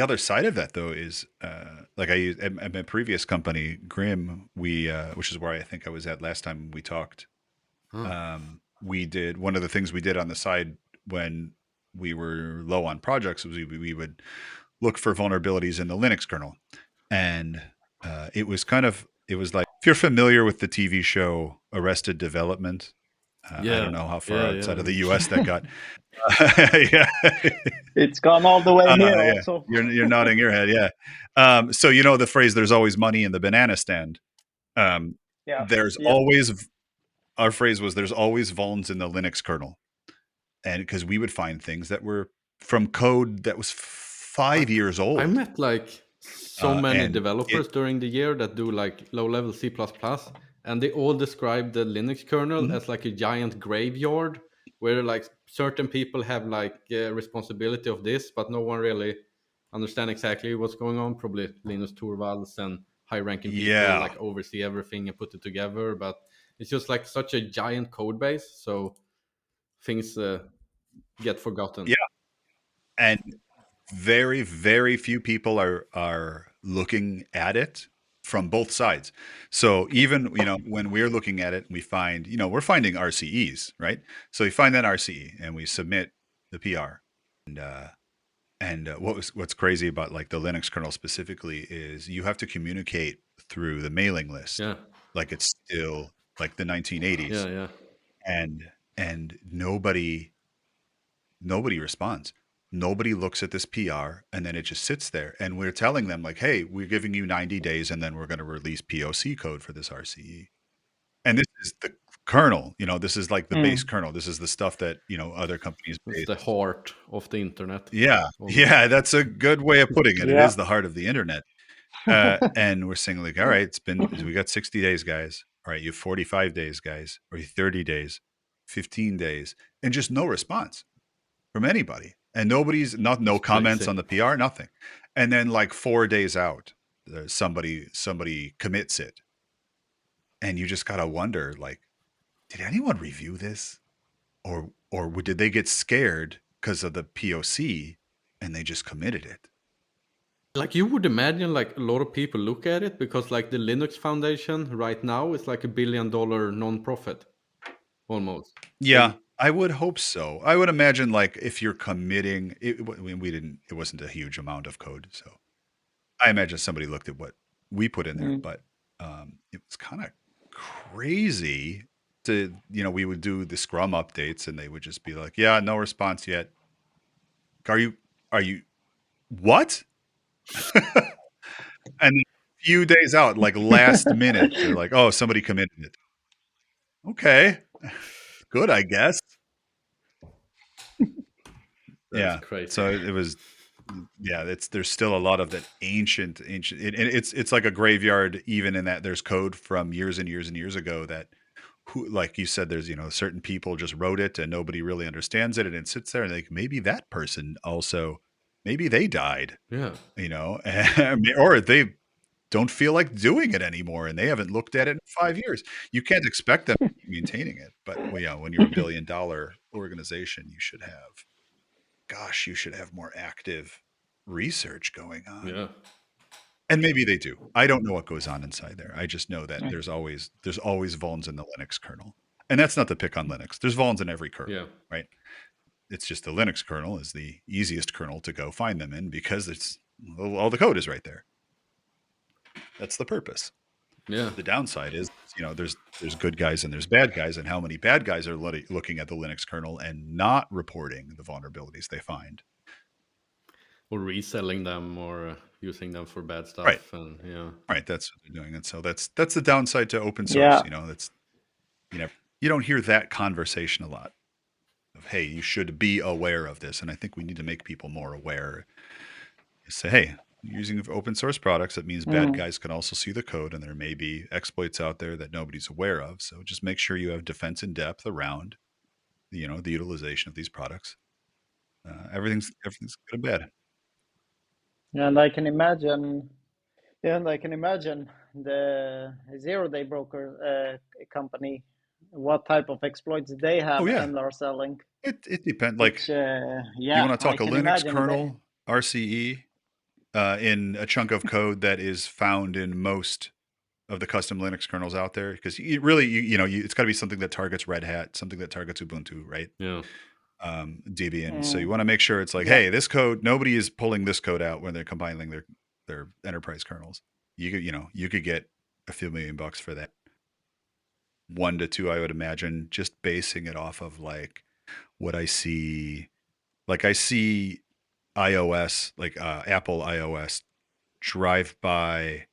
other side of that though is like I used at my previous company, Grim, which is where I think I was at last time we talked. We did one of the things we did on the side when we were low on projects was we would look for vulnerabilities in the Linux kernel. And it was like, if you're familiar with the TV show Arrested Development, I don't know how far outside of the US that got. It's gone all the way here also. You're nodding your head, so the phrase, there's always money in the banana stand. There's always, our phrase was, there's always vulns in the Linux kernel. And because we would find things that were from code that was 5 years old. I met like so many developers during the year that do like low-level C++, and they all describe the Linux kernel as like a giant graveyard where like certain people have like responsibility of this, but no one really understand exactly what's going on. Probably Linus Torvalds and high-ranking people like oversee everything and put it together, but it's just like such a giant code base, so things get forgotten. And very, very few people are looking at it from both sides. So even, when we're looking at it, we find, we're finding RCEs, right? So we find that RCE and we submit the PR. And what's crazy about like the Linux kernel specifically is you have to communicate through the mailing list. Yeah. Like it's still like the 1980s. Yeah. And nobody responds. Nobody looks at this PR, and then it just sits there. And we're telling them like, hey, we're giving you 90 days, and then we're going to release POC code for this RCE. And this is the kernel, this is like the base kernel. This is the stuff that, other companies It's base. the heart of the internet. Yeah. almost. Yeah. That's a good way of putting it. It Yeah. is the heart of the internet. And we're saying like, all right, we got 60 days, guys. All right. You have 45 days, guys, or 30 days, 15 days, and just no response from anybody. And nobody's no comments on the PR, nothing. And then like 4 days out, somebody commits it. And you just got to wonder, like, did anyone review this? Or did they get scared because of the POC and they just committed it? Like you would imagine, like a lot of people look at it because like the Linux Foundation right now is like $1 billion non-profit almost. Yeah, I would hope so. I would imagine like if you're committing, it wasn't a huge amount of code. So I imagine somebody looked at what we put in there, but it was kind of crazy to, we would do the Scrum updates and they would just be like, yeah, no response yet. Are you what? And a few days out, like last minute, they're like, oh, somebody committed it. Okay, good, I guess. That's crazy. So it was, there's still a lot of that ancient, and it's like a graveyard, even in that there's code from years and years and years ago that, like you said, there's, certain people just wrote it and nobody really understands it, and it sits there and like, maybe that person also, maybe they died, or they don't feel like doing it anymore and they haven't looked at it in 5 years. You can't expect them to keep maintaining it. But when you're $1 billion organization, you should have more active research going on. Yeah. And maybe they do. I don't know what goes on inside there. I just know that there's always vulns in the Linux kernel. And that's not to pick on Linux. There's vulns in every kernel, right? It's just the Linux kernel is the easiest kernel to go find them in because it's all the code is right there. That's the purpose. Yeah. The downside is, there's good guys and there's bad guys, and how many bad guys are looking at the Linux kernel and not reporting the vulnerabilities they find, or reselling them, or using them for bad stuff. Right. And right. That's what they're doing, and so that's the downside to open source. That's you don't hear that conversation a lot. Of, hey, you should be aware of this, and I think we need to make people more aware. You say, hey, using open source products, that means bad guys can also see the code, and there may be exploits out there that nobody's aware of. So just make sure you have defense in depth around, the utilization of these products. Everything's good and bad. And I can imagine the zero-day broker company, what type of exploits they have and are selling. It depends. Like, you want to talk a Linux kernel RCE in a chunk of code that is found in most of the custom Linux kernels out there, because it's got to be something that targets Red Hat, something that targets Ubuntu, right? Yeah. Debian. So you want to make sure it's like, hey, this code, nobody is pulling this code out when they're compiling their enterprise kernels. You could get a few $1 million for that. 1 to 2, I would imagine, just basing it off of like what I see. Like I see iOS, like Apple iOS drive-by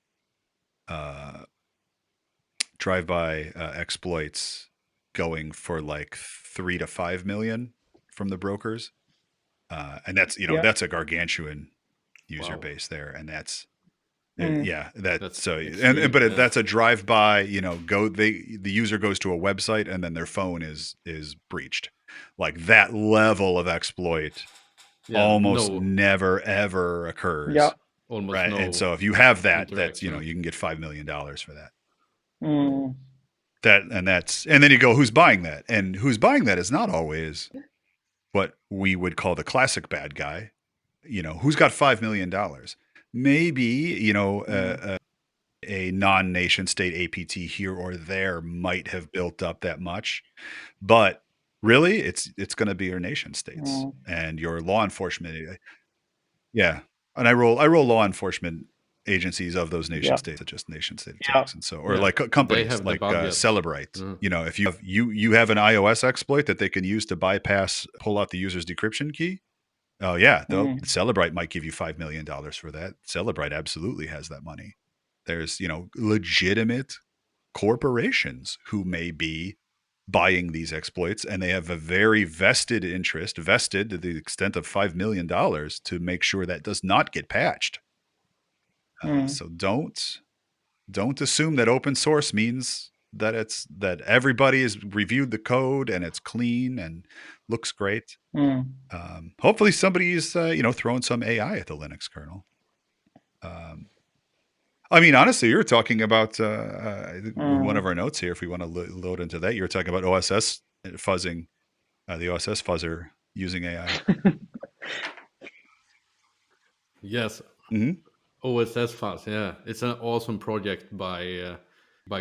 exploits going for like 3 to 5 million from the brokers, and that's that's a gargantuan user base there, and that's that's a drive-by. The user goes to a website and then their phone is breached. Like that level of exploit almost never ever occurs. Yeah, almost right. No, and so if you have that, that's you can get $5 million for that. And then you go, who's buying that? And who's buying that is not always what we would call the classic bad guy. Who's got $5 million? Maybe, a non-nation state APT here or there might have built up that much, but really it's going to be your nation states and your law enforcement. Yeah. And I roll law enforcement agencies of those nation states, just nation state attacks, and so, or like They companies have the like budget. Celebrite. You know, if you have an iOS exploit that they can use to pull out the user's decryption key. Oh yeah, Celebrite might give you $5 million for that. Celebrite absolutely has that money. There's, you know, legitimate corporations who may be buying these exploits, and they have a very vested interest, vested to the extent of $5 million, to make sure that does not get patched. So don't assume that open source means that everybody has reviewed the code and it's clean and looks great. Hopefully somebody's you know, throwing some AI at the Linux kernel. I mean, honestly, you were talking about one of our notes here. If we want to load into that, you were talking about OSS fuzzing, the OSS fuzzer using AI. Yes. OSS Fuzz, yeah, it's an awesome project by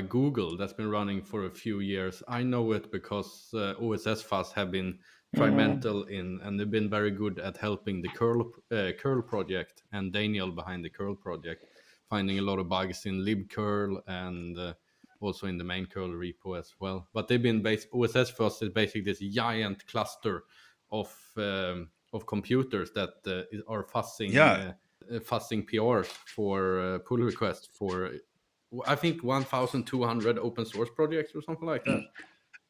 Google that's been running for a few years. I know it because OSS Fuzz have been instrumental in, and they've been very good at helping the curl project, and Daniel behind the curl project, finding a lot of bugs in libcurl and also in the main curl repo as well. But they've been OSS Fuzz is basically this giant cluster of computers that are fuzzing. Fuzzing PRs for pull requests for, I think, 1,200 open source projects or something like that.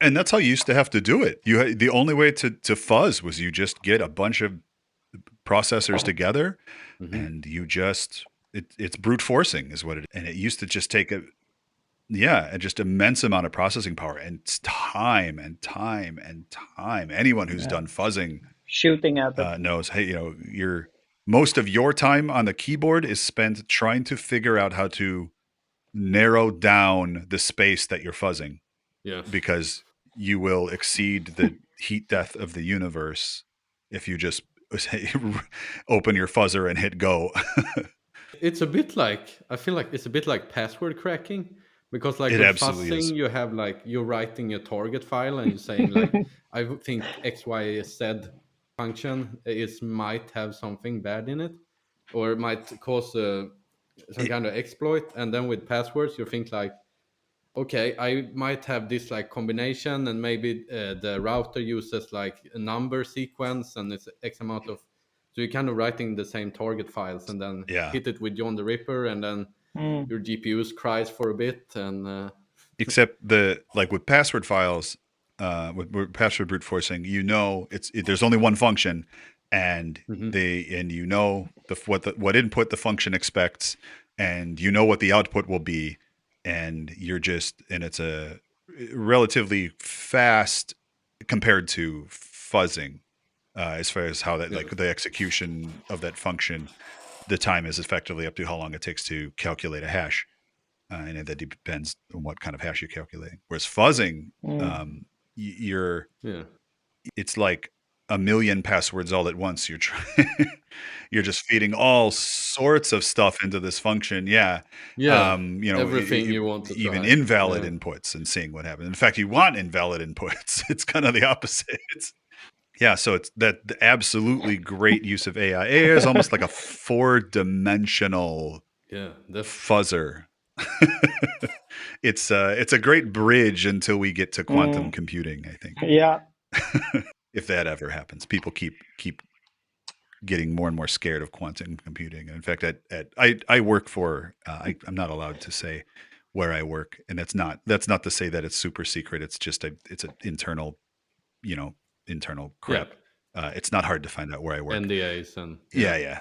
And that's how you used to have to do it. The only way to fuzz was you just get a bunch of processors together, and you just it's brute forcing is what it is. And it used to just take just immense amount of processing power and time and time and time. Anyone who's done fuzzing shooting at it knows, hey, you know, most of your time on the keyboard is spent trying to figure out how to narrow down the space that you're fuzzing. Yeah. Because you will exceed the heat death of the universe if you just open your fuzzer and hit go. It's a bit like, I feel like it's a bit like password cracking, because like it with fuzzing, you have like, you're writing a target file and you're saying like, I think XYZ function might have something bad in it, or it might cause some kind of exploit. And then with passwords, you think like, okay, I might have this like combination, and maybe the router uses like a number sequence, and it's X amount of. So you're kind of writing the same target files, and then hit it with John the Ripper, and then your GPUs cries for a bit, and except with password files. With password brute forcing, you know, there's only one function, and you know what input the function expects, and you know what the output will be, and it's a relatively fast compared to fuzzing, as far as how that like the execution of that function, the time is effectively up to how long it takes to calculate a hash, and that depends on what kind of hash you're calculating. Whereas fuzzing, it's like a million passwords all at once. You're just feeding all sorts of stuff into this function. You know, everything you want to even try. invalid inputs, and seeing what happens. In fact, you want invalid inputs. It's kind of the opposite. So it's the absolutely great use of AI. AI is almost like a 4-dimensional fuzzer. It's a great bridge until we get to quantum computing, I think. Yeah. If that ever happens, people keep getting more and more scared of quantum computing. In fact, I work for I'm not allowed to say where I work, and that's not to say that it's super secret. It's just it's an internal, internal crap. It's not hard to find out where I work. NDAs and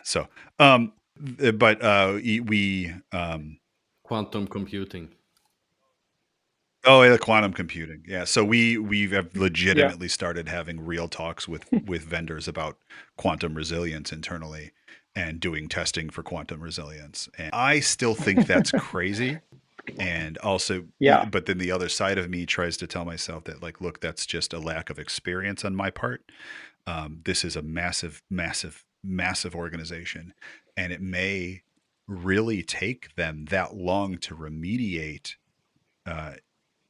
So, but we quantum computing. Oh, yeah, quantum computing. Yeah. So we have legitimately started having real talks with vendors about quantum resilience internally, and doing testing for quantum resilience. And I still think that's crazy. And also, but then the other side of me tries to tell myself that, like, look, that's just a lack of experience on my part. This is a massive, massive, massive organization, and it may really take them that long to remediate,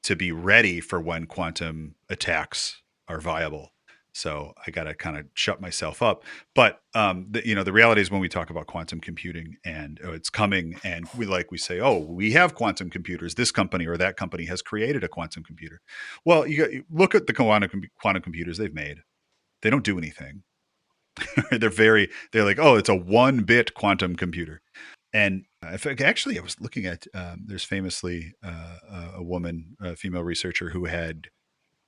to be ready for when quantum attacks are viable. So I got to kind of shut myself up. But the reality is when we talk about quantum computing and it's coming, and we say, oh, we have quantum computers. This company or that company has created a quantum computer. Well, you look at the quantum computers they've made. They don't do anything. They're like, oh, it's a 1-bit quantum computer. And in fact, actually, I was looking at there's famously a woman, a female researcher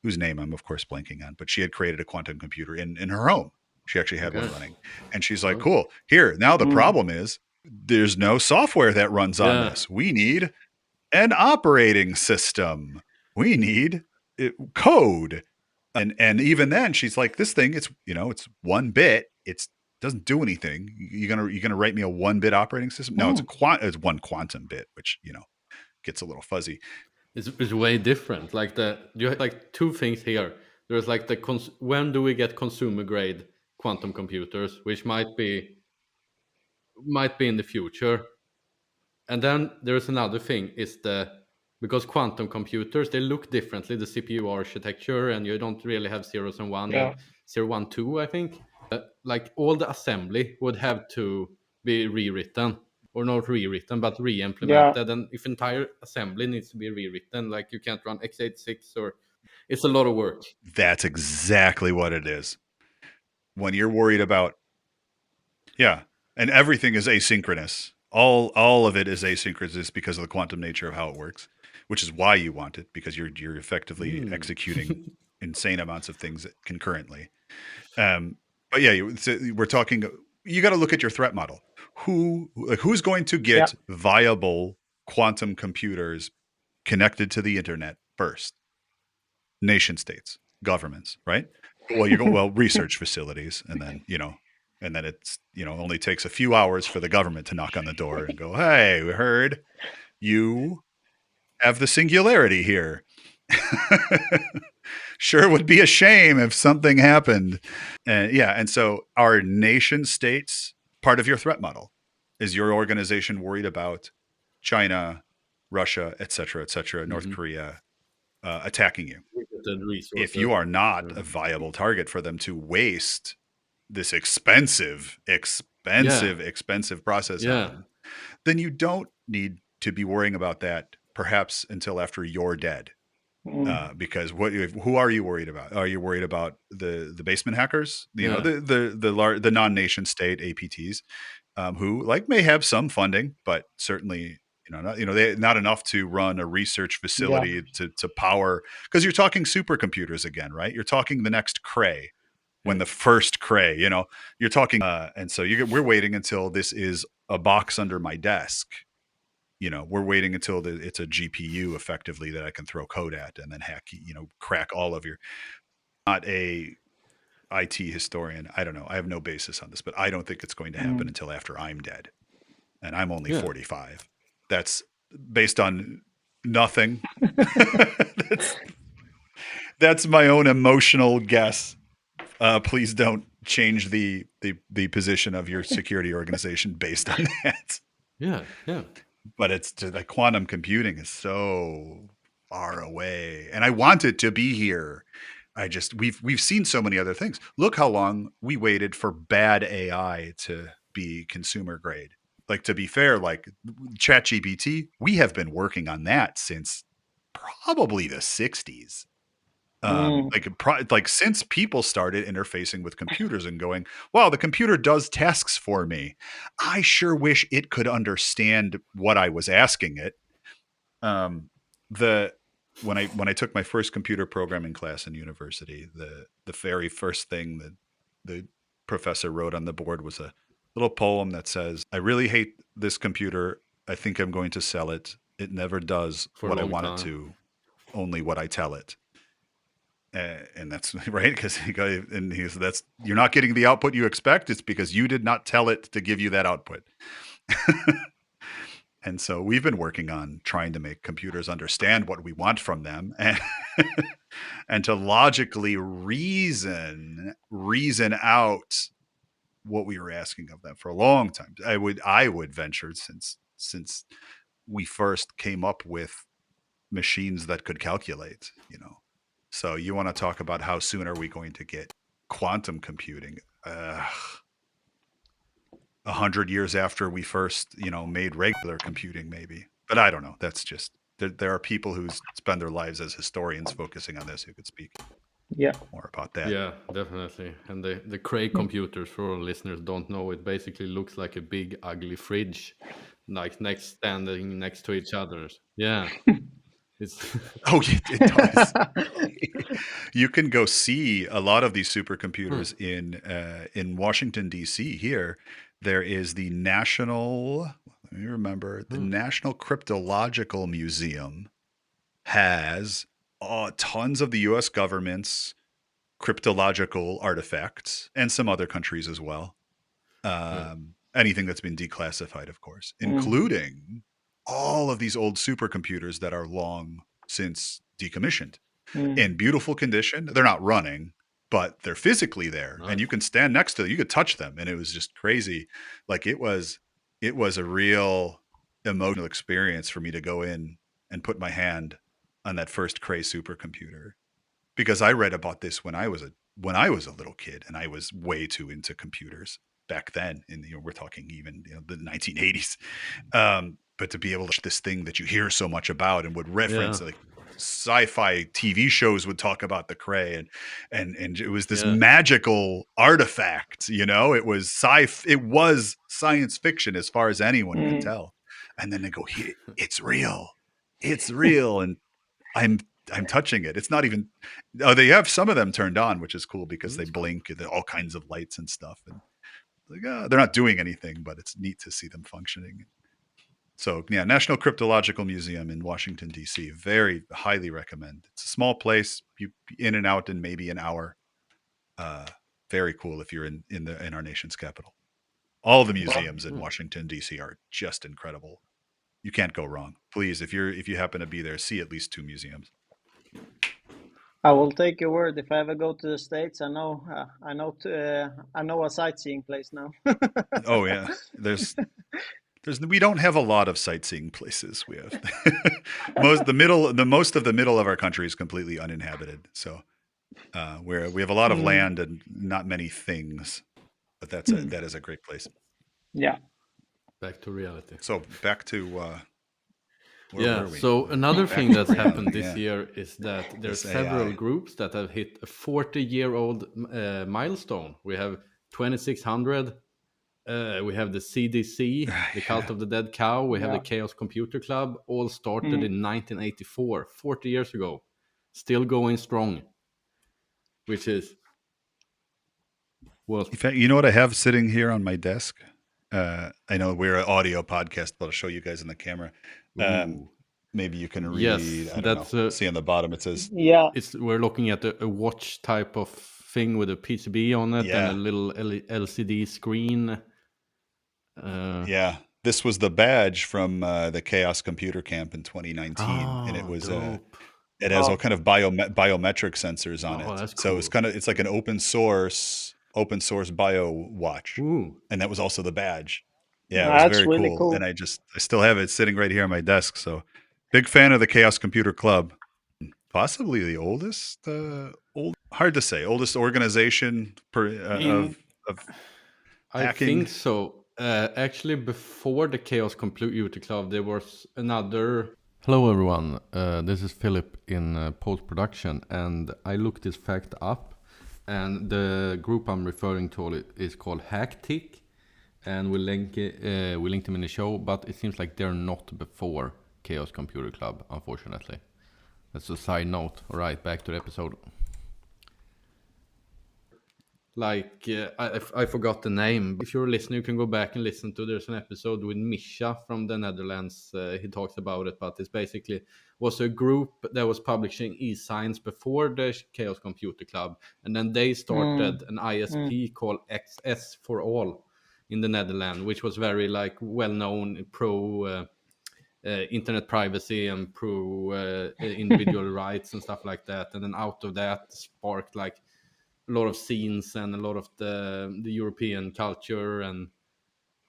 whose name I'm of course blanking on, but she had created a quantum computer in her home. She actually had one running, and she's like, cool. Here, now the problem is there's no software that runs on this. We need an operating system. We need code. And even then she's like, this thing, it's 1 bit. It doesn't do anything. You're gonna write me a 1-bit operating system? No, it's 1 quantum bit, which gets a little fuzzy. It's way different. Like you have like 2 things here. There's like when do we get consumer grade quantum computers, which might be in the future. And then there's another thing is because quantum computers, they look differently, the CPU architecture, and you don't really have zeros and one, 0, 1, 2, I think. Like all the assembly would have to be rewritten, or not rewritten, but re-implemented. And if entire assembly needs to be rewritten, like you can't run x86, or it's a lot of work. That's exactly what it is. When you're worried about, and everything is asynchronous. All of it is asynchronous because of the quantum nature of how it works, which is why you want it, because you're effectively executing insane amounts of things concurrently. But we're talking. You got to look at your threat model. Who's going to get viable quantum computers connected to the internet first? Nation states, governments, right? Well, you go research facilities, and then it's only takes a few hours for the government to knock on the door and go, hey, we heard you have the singularity here. Sure would be a shame if something happened. And so our nation states, part of your threat model, is your organization worried about China, Russia, et cetera, North Korea attacking you? If you are not a viable target for them to waste this expensive process on, then you don't need to be worrying about that perhaps until after you're dead. Because who are you worried about? Are you worried about the basement hackers? The non-nation state APTs, who may have some funding, but certainly not enough to run a research facility to power. Because you're talking supercomputers again, right? You're talking the next Cray, when the first Cray. You're talking, and so we're waiting until this is a box under my desk. We're waiting until it's a GPU effectively that I can throw code at and then hack, crack all of your. Not a IT historian. I don't know. I have no basis on this, but I don't think it's going to happen until after I'm dead, and I'm only 45. That's based on nothing. That's my own emotional guess. Please don't change the position of your security organization based on that. Yeah. But it's just like quantum computing is so far away, and I want it to be here. We've seen so many other things. Look how long we waited for bad AI to be consumer grade. Like, to be fair, like ChatGPT, we have been working on that since probably the 60s. Since people started interfacing with computers and going, wow, the computer does tasks for me. I sure wish it could understand what I was asking it. When I took my first computer programming class in university, the very first thing that the professor wrote on the board was a little poem that says, I really hate this computer. I think I'm going to sell it. It never does what I want it to, only what I tell it. And that's right, because you're not getting the output you expect. It's because you did not tell it to give you that output. And so we've been working on trying to make computers understand what we want from them, and to logically reason out what we were asking of them for a long time. I would venture since we first came up with machines that could calculate. So you want to talk about how soon are we going to get quantum computing. 100 years after we first, made regular computing, maybe. But I don't know. That's just there are people who spend their lives as historians focusing on this who could speak Yeah. more about that. Yeah, definitely. And the Cray computers, for all listeners don't know, it basically looks like a big ugly fridge, like standing next to each other. Yeah, it's Oh, it does. You can go see a lot of these supercomputers in Washington D.C. Here, there is the National. Let me remember. The National Cryptological Museum has tons of the U.S. government's cryptological artifacts, and some other countries as well. Anything that's been declassified, of course, including all of these old supercomputers that are long since decommissioned in beautiful condition. They're not running, but they're physically there, and you can stand next to them. You could touch them, and it was just crazy. Like it was a real emotional experience for me to go in and put my hand on that first Cray supercomputer, because I read about this when I was a little kid, and I was way too into computers back then. And we're talking even the 1980s. But to be able to watch this thing that you hear so much about and would reference, like sci-fi TV shows would talk about the Cray, and it was this magical artifact. It was science fiction as far as anyone could tell. And then they go, it's real, and I'm touching it. It's not even. Oh, they have some of them turned on, which is cool because they blink and all kinds of lights and stuff. And they're not doing anything, but it's neat to see them functioning. So yeah, National Cryptological Museum in Washington D.C. Very highly recommend. It's a small place. You in and out in maybe an hour. Very cool if you're in our nation's capital. All the museums in Washington D.C. are just incredible. You can't go wrong. Please, if you happen to be there, see at least 2 museums. I will take your word. If I ever go to the States, I know a sightseeing place now. Oh yeah, we don't have a lot of sightseeing places. We have most of the middle of our country is completely uninhabited. So we have a lot of land and not many things, but that is a great place. Yeah. Back to reality. So back to where were we? So another thing that's happened this year is that there's several groups that have hit a 40-year-old milestone. We have 2600. We have the CDC, the Cult of the Dead Cow. We have the Chaos Computer Club. All started in 1984, 40 years ago. Still going strong, which is... In fact, you know what I have sitting here on my desk? I know we're an audio podcast, but I'll show you guys in the camera. Maybe you can read. Yes, I don't know. See on the bottom it says. Yeah. We're looking at a watch type of thing with a PCB on it and a little LCD screen. This was the badge from the Chaos Computer Camp in 2019, and it was it has all kind of biometric sensors on it. That's so cool. it's like an open source bio watch. And that was also the badge. Yeah, it was very really cool. And I still have it sitting right here on my desk. So big fan of the Chaos Computer Club. Possibly the oldest hard to say, oldest organization of I hacking. think so. Actually, before the Chaos Computer Club, there was another... Hello everyone, this is Filip in post-production, and I looked this fact up, and the group I'm referring to is called HackTick, and we linked them in the show, but it seems like they're not before Chaos Computer Club, unfortunately. That's a side note. All right, back to the episode. Like, I forgot the name. If you're a listener, you can go back and listen to. There's an episode with Misha from the Netherlands. He talks about it, but it basically was a group that was publishing e-signs before the Chaos Computer Club. And then they started an ISP called XS for All in the Netherlands, which was very well-known pro internet privacy and pro individual rights and stuff like that. And then out of that sparked a lot of scenes and a lot of the European culture. And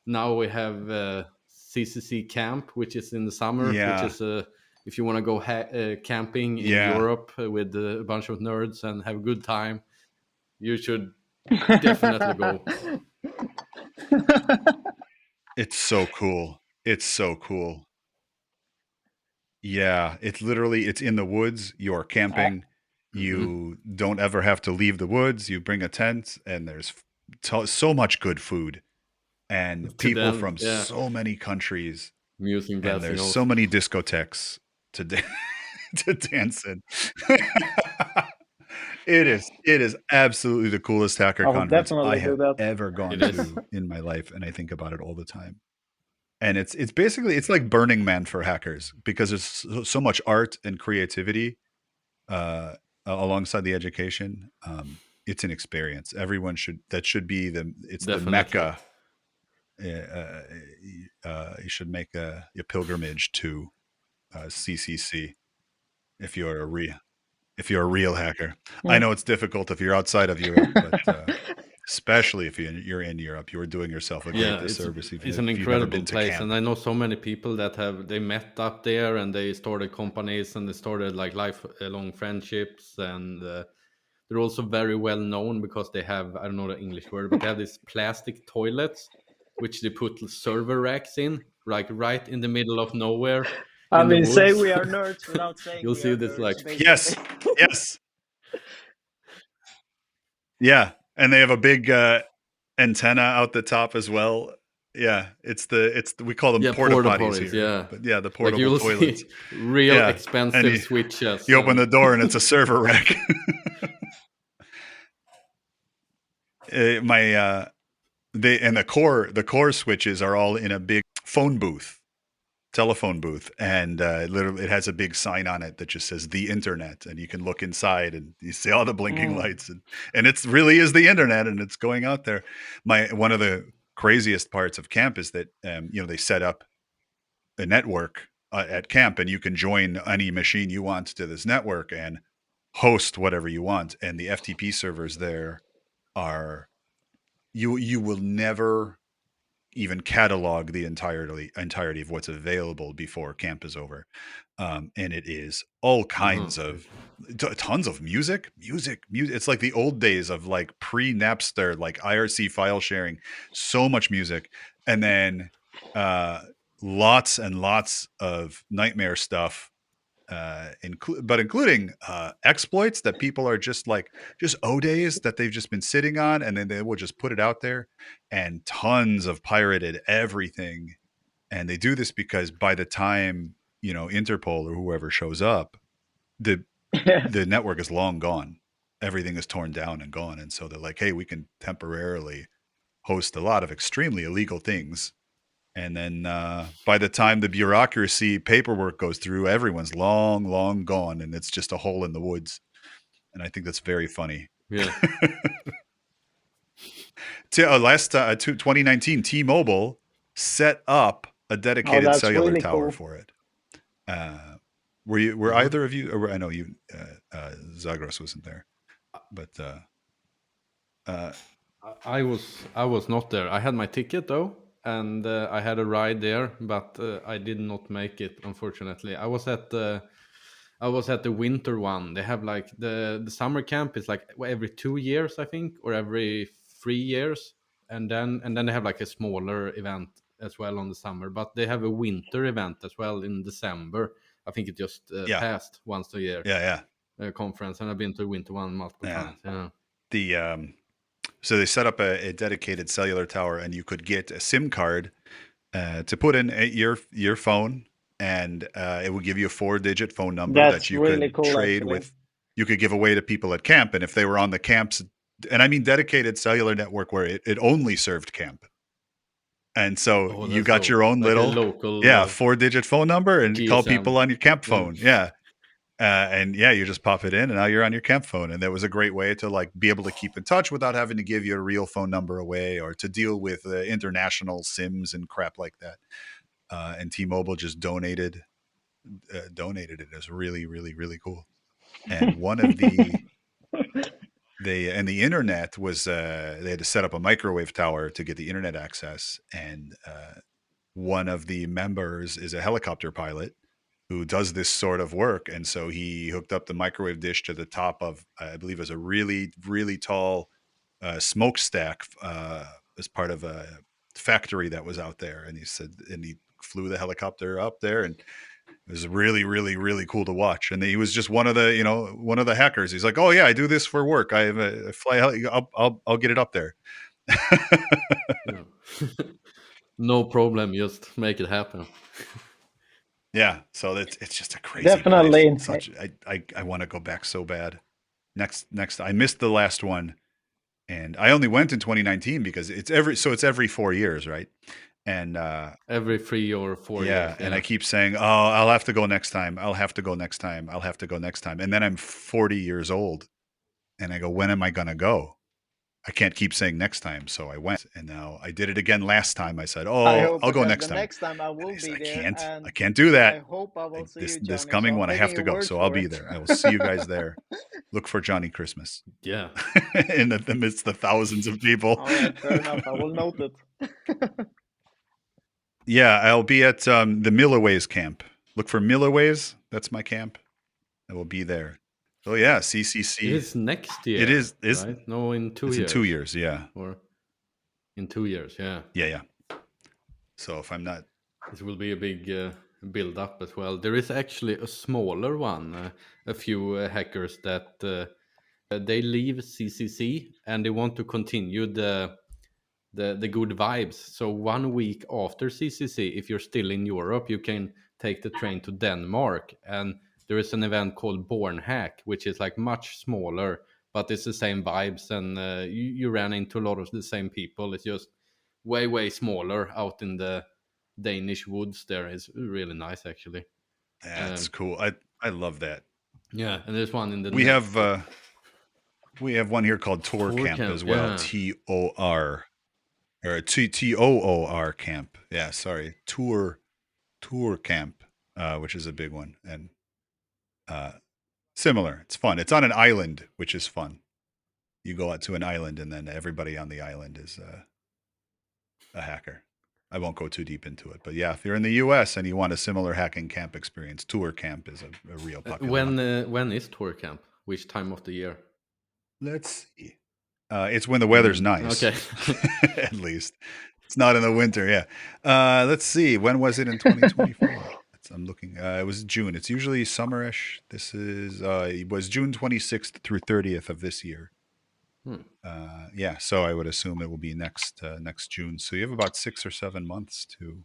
now we have CCC Camp, which is in the summer, which is if you want to go camping in Europe with a bunch of nerds and have a good time, you should Definitely go. It's so cool. It's so cool. Yeah, it's literally it's in the woods. You're camping. You don't ever have to leave the woods. You bring a tent, and there's so much good food and To people dance, from yeah. so many countries, Music and blasting there's off. so many discotheques to to dance in. It is absolutely the coolest hacker I will conference I definitely do have that. ever gone It is. to in my life, and I think about it all the time. And it's basically it's like Burning Man for hackers because there's so much art and creativity alongside the education. It's an experience. Everyone should be it's the Definitely. mecca. You should make a pilgrimage to CCC if you're a real hacker. I know it's difficult if you're outside of Europe, but especially if you're in Europe, you are doing yourself a great Yeah, disservice it's an if you've never incredible been to place, and camp. I know so many people that they met up there, and they started companies, and they started like lifelong friendships, and they're also very well known because they have, I don't know the English word, but they have these plastic toilets which they put server racks in, like right in the middle of nowhere I in the mean, say woods. we are nerds without saying You'll we see are this like, nerds, Yes, basically. yes, yeah, and they have a big antenna out the top as well. Yeah, we call them yeah, porta porta potties potties, here, yeah. but yeah, the Like portable you'll toilets. see real Yeah, and expensive switches you open and the door and it's a server rack. My the core switches are all in a big telephone booth, and literally it has a big sign on it that just says the internet, and you can look inside and you see all the blinking lights, and it's really is the internet, and it's going out there. One of the craziest parts of camp is that they set up a network at camp, and you can join any machine you want to this network and host whatever you want, and the FTP servers there are you will never even catalog the entirety of what's available before camp is over. And it is all kinds of tons of music. It's like the old days of like pre-Napster, like IRC file sharing, so much music. And then lots and lots of nightmare stuff, including exploits that people are just O days that they've just been sitting on, and then they will just put it out there, and tons of pirated everything. And they do this because by the time Interpol or whoever shows up, the the network is long gone. Everything is torn down and gone, and so they're like, hey, we can temporarily host a lot of extremely illegal things. And then by the time the bureaucracy paperwork goes through, everyone's long gone, and it's just a hole in the woods. And I think that's very funny. yeah. 2019, T-Mobile set up a Oh, dedicated that's cellular really tower cool. for it. Were either of you? Or I know you, Zagros wasn't there, but I was not there. I had my ticket though, and I had a ride there, but I did not make it, unfortunately. I was at the winter one. They have like the summer camp is like every 2 years, I think, or every 3 years, and then they have like a smaller event as well on the summer. But they have a winter event as well in December. I think it just yeah, passed once a year yeah, conference, and I've been to the winter one multiple yeah. times. Yeah. The So they set up a dedicated cellular tower, and you could get a SIM card to put in your phone, and it would give you a 4-digit phone number that That's you really could cool, trade actually. with. You could give away to people at camp, and if they were on the camps, and I mean dedicated cellular network where it only served camp, and so Oh, you that's got dope. your own Like a little local 4-digit phone number and call GSM. people on your camp Yeah. phone. Yeah. And yeah, you just pop it in, and now you're on your camp phone. And that was a great way to like be able to keep in touch without having to give your real phone number away or to deal with international SIMs and crap like that. And T-Mobile just donated it. It was really, really, really cool. And one of the the internet was they had to set up a microwave tower to get the internet access, and one of the members is a helicopter pilot who does this sort of work. And so he hooked up the microwave dish to the top of, I believe, it was a really, really tall smokestack as part of a factory that was out there, and he said, and he flew the helicopter up there, and it was really, really, really cool to watch. And he was just one of the hackers. He's like, "Oh yeah, I do this for work. I fly. I'll get it up there." Yeah. No problem. Just make it happen. Yeah, so it's just a crazy Definitely. place. Such I want to go back so bad. Next, I missed the last one, and I only went in 2019 because it's every 4 years, right? And Every 3 or 4 years. yeah, and I keep saying, "Oh, I'll have to go next time. I'll have to go next time. I'll have to go next time." And then I'm 40 years old, and I go, "When am I gonna go?" I can't keep saying next time, so I went, and now I did it again last time. I said, I "Oh, hope I'll go that next the time." next time I will be there, and I can't do I that. hope I will see you, This Johnny. coming So I'm one, I have taking to your go, word so I'll for be it. there. I will see you guys there. Look for Johnny Christmas Yeah. in the midst of thousands of people. All right, fair enough. I will note it. Yeah, I'll be at the Milliways camp. Look for Milliways. That's my camp. I will be there. Oh yeah, CCC. It is next year. It is right? No, in 2 it's years. in 2 years, yeah. Or in 2 years, yeah. Yeah. So if I'm not, It will be a big build up as well. There is actually a smaller one. A few hackers that they leave CCC and they want to continue the good vibes. So 1 week after CCC, if you're still in Europe, you can take the train to Denmark, and there is an event called Born Hack, which is like much smaller, but it's the same vibes, and you ran into a lot of the same people. It's just way smaller out in the Danish woods. There is really nice, actually. that's cool. I love that. Yeah, and there's one in the We have one here called Tour Camp as well. yeah. TOR or TOOR camp. Yeah, sorry. Tour Camp, which is a big one, and similar. It's fun. It's on an island, which is fun. You go out to an island, and then everybody on the island is a hacker. I won't go too deep into it, but yeah, if you're in the U.S. and you want a similar hacking camp experience, Tour Camp is a real popular one. When is Tour Camp? Which time of the year? Let's see. It's when the weather's nice. Okay. At least. It's not in the winter, yeah. Let's see. When was it in 2024? I'm looking. It was June. It's usually summerish. This is it was June 26th through 30th of this year. Yeah, so I would assume it will be next June. So you have about 6 or 7 months to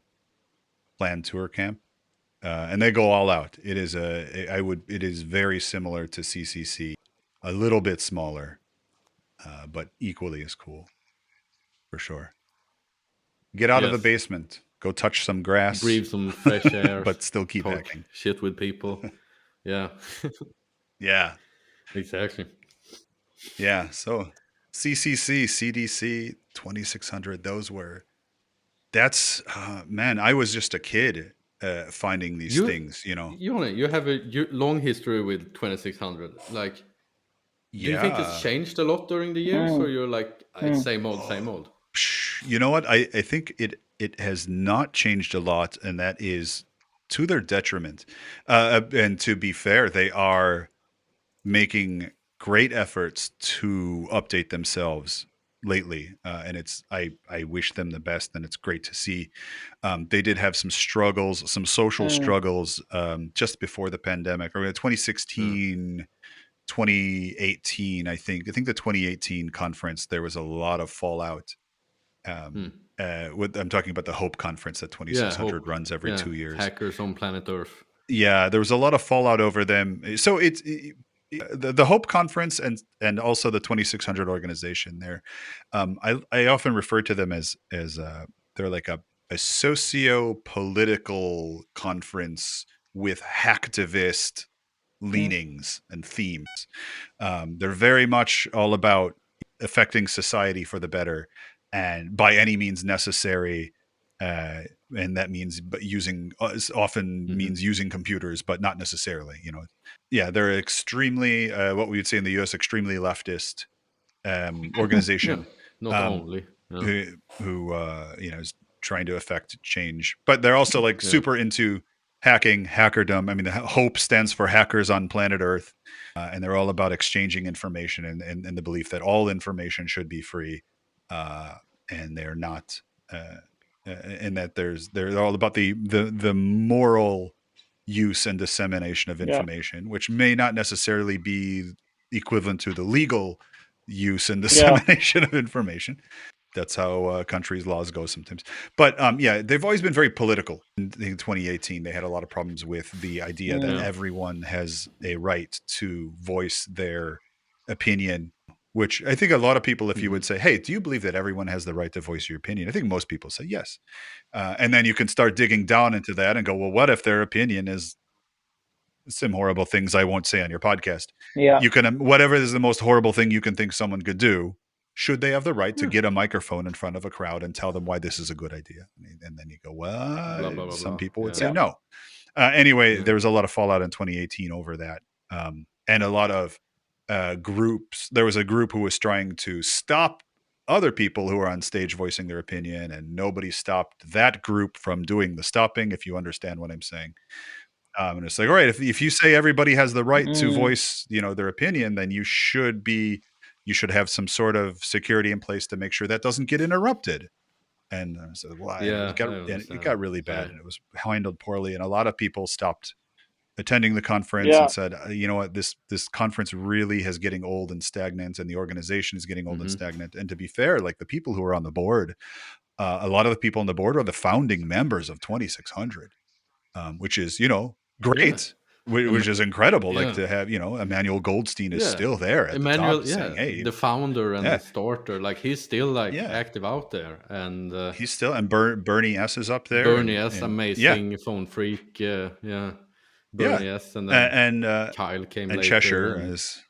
plan Tour Camp, and they go all out. It is it is very similar to CCC, a little bit smaller, but equally as cool, for sure. Get out of the basement, go touch some grass, breathe some fresh air, but still keep hacking. Shit with people. Yeah. Yeah. Exactly. Yeah. So CCC, CDC, 2600. That's man. I was just a kid finding these things. You have a long history with 2600. Like, do you think it's changed a lot during the years, or you're like same old? You know what? I think it has not changed a lot, and that is to their detriment. And to be fair, they are making great efforts to update themselves lately, and I wish them the best, and it's great to see. They did have some struggles, some social struggles, just before the pandemic, or 2016. 2018, I think the 2018 conference, there was a lot of fallout. I'm talking about the Hope conference that 2600 runs every 2 years. Hackers on planet Earth. Yeah, there was a lot of fallout over them. So the Hope conference and also the 2600 organization there. I often refer to them as they're like a socio-political conference with hacktivist leanings and themes. They're very much all about affecting society for the better, and by any means necessary, and that means means using computers, but not necessarily. Yeah, they're extremely what we would say in the US, extremely leftist organization. Not only who is trying to affect change, but they're also like super into hacking, hackerdom. I mean, the HOPE stands for Hackers on Planet Earth, and they're all about exchanging information and the belief that all information should be free, and they're not, and that they're all about the moral use and dissemination of Yeah. information, which may not necessarily be equivalent to the legal use and dissemination of information. That's how countries' laws go sometimes. But yeah, they've always been very political. In 2018, they had a lot of problems with the idea that everyone has a right to voice their opinion, which I think a lot of people, if you would say, hey, do you believe that everyone has the right to voice your opinion? I think most people say yes. And then you can start digging down into that and go, well, what if their opinion is some horrible things I won't say on your podcast? Yeah. You can, whatever is the most horrible thing you can think someone could do, should they have the right to get a microphone in front of a crowd and tell them why this is a good idea? And then you go, well, Blah, blah, blah, some blah. people would Yeah. say no. Anyway, there was a lot of fallout in 2018 over that. And a lot of groups. There was a group who was trying to stop other people who were on stage voicing their opinion, and nobody stopped that group from doing the stopping, if you understand what I'm saying. And it's like, all right, if you say everybody has the right to voice, their opinion, then you should have some sort of security in place to make sure that doesn't get interrupted. And so, well, it got really bad, and it was handled poorly, and a lot of people stopped attending the conference and said, you know what, this conference really is getting old and stagnant, and the organization is getting old and stagnant. And to be fair, like the people who are on the board, a lot of the people on the board are the founding members of 2600, which is, great. Which is incredible. Like to have, Emmanuel Goldstein is still there at Emmanuel, the top saying, hey, the founder and the starter, like he's still active out there, and he's still, and Bernie S is up there. Bernie S, amazing phone freak, Bernie S, and then Kyle came and later, Cheshire is,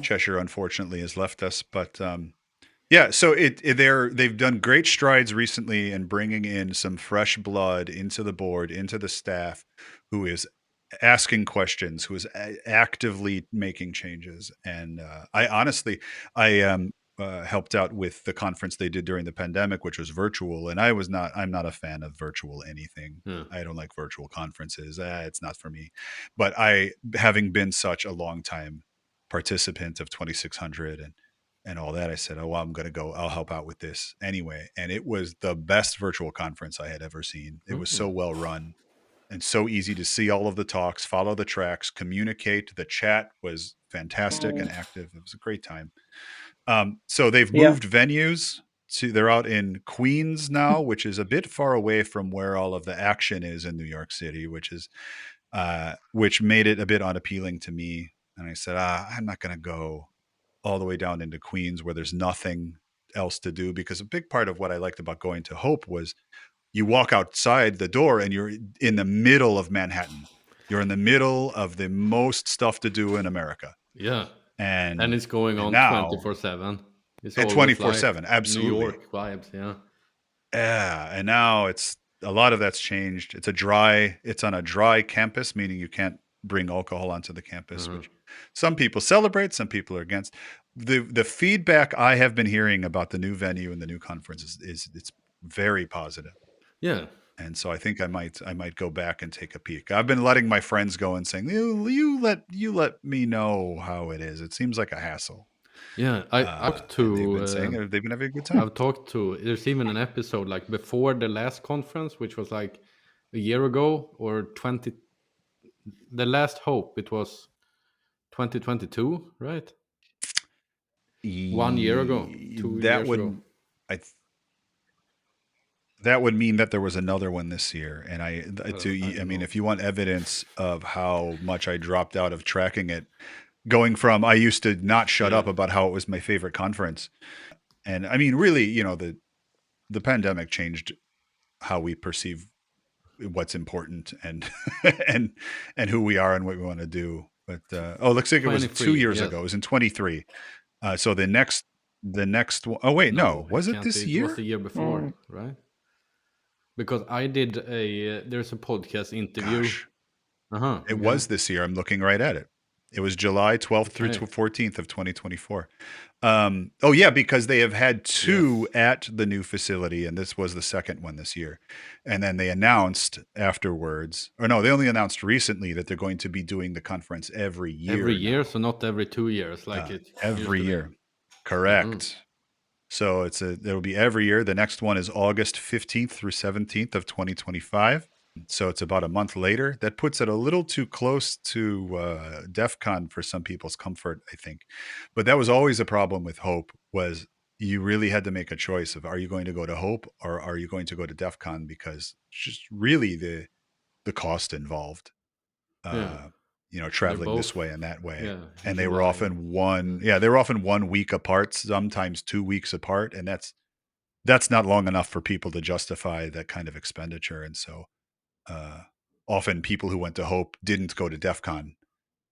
Cheshire unfortunately has left us, but so they've done great strides recently in bringing in some fresh blood into the board, into the staff, who is asking questions, who is actively making changes. And I honestly helped out with the conference they did during the pandemic, which was virtual, and I'm not a fan of virtual anything. I don't like virtual conferences. It's not for me. But having been such a long time participant of 2600 and all that, I said, oh, well, I'm going to go, I'll help out with this anyway. And it was the best virtual conference I had ever seen. It was so well run and so easy to see all of the talks, follow the tracks, communicate. The chat was fantastic and active. It was a great time. So they've moved venues they're out in Queens now, which is a bit far away from where all of the action is in New York City, which made it a bit unappealing to me. And I said, I'm not going to go all the way down into Queens where there's nothing else to do, because a big part of what I liked about going to Hope was you walk outside the door and you're in the middle of Manhattan. You're in the middle of the most stuff to do in America. Yeah. And it's going on now, 24/7. It's 24/7, absolutely. New York vibes, Yeah, and now a lot of that's changed. It's on a dry campus, meaning you can't bring alcohol onto the campus, which some people celebrate, some people are against. The feedback I have been hearing about the new venue and the new conference is it's very positive. Yeah. And so I think I might go back and take a peek. I've been letting my friends go and saying, you let me know how it is. It seems like a hassle. Yeah, I talked to. They've been saying they've been having a good time. I've talked to. There's even an episode like before the last conference, which was like a year ago or 20. The last Hope, it was 2022, right? 1 year ago, 2 years ago. That would mean that there was another one this year, and I mean, if you want evidence of how much I dropped out of tracking it, going from I used to not shut up about how it was my favorite conference, and I mean, really, the pandemic changed how we perceive what's important and and who we are and what we want to do. But looks like it was 2 years ago. It was in 23. So the next one, oh wait, no, was it this year? It was the year before, right? Because I did there's a podcast interview. Gosh. It was this year. I'm looking right at it. It was July 12th through Okay. 14th of 2024. Because they have had two at the new facility, and this was the second one this year. And then they announced afterwards, or no, they only announced recently that they're going to be doing the conference every year. Every year, now. so not every 2 years, like it every used to year. be. Correct. So it'll be every year. The next one is August 15th through 17th of 2025. So it's about a month later. That puts it a little too close to DEF CON for some people's comfort, I think. But that was always a problem with Hope, was you really had to make a choice of, are you going to go to Hope or are you going to go to DEF CON? Because just really the cost involved, traveling this way and that way. And they were often they were often 1 week apart, sometimes 2 weeks apart. And that's not long enough for people to justify that kind of expenditure. And so often people who went to Hope didn't go to DEF CON.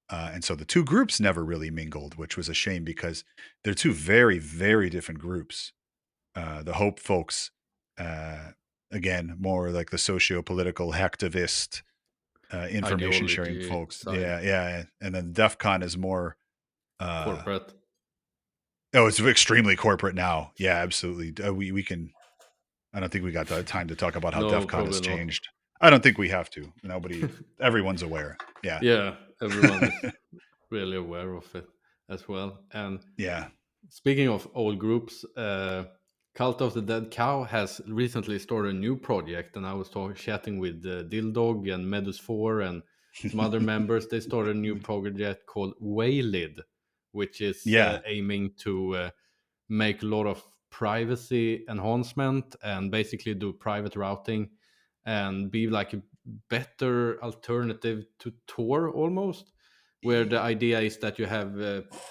And so the two groups never really mingled, which was a shame because they're two very, very different groups. The Hope folks, again, more like the socio-political hacktivist, information sharing folks. Side. Yeah. And then DEF CON is more corporate. Oh, it's extremely corporate now. Yeah, absolutely. We can. I don't think we got the time to talk about how DEF CON has changed. I don't think we have to. Everyone's aware. Yeah. Yeah, everyone is really aware of it as well. And speaking of old groups, Cult of the Dead Cow has recently started a new project, and I was chatting with Dildog and Medus4 and some other members. They started a new project called Waylid, which is aiming to make a lot of privacy enhancement and basically do private routing and be like a better alternative to Tor almost, where the idea is that you have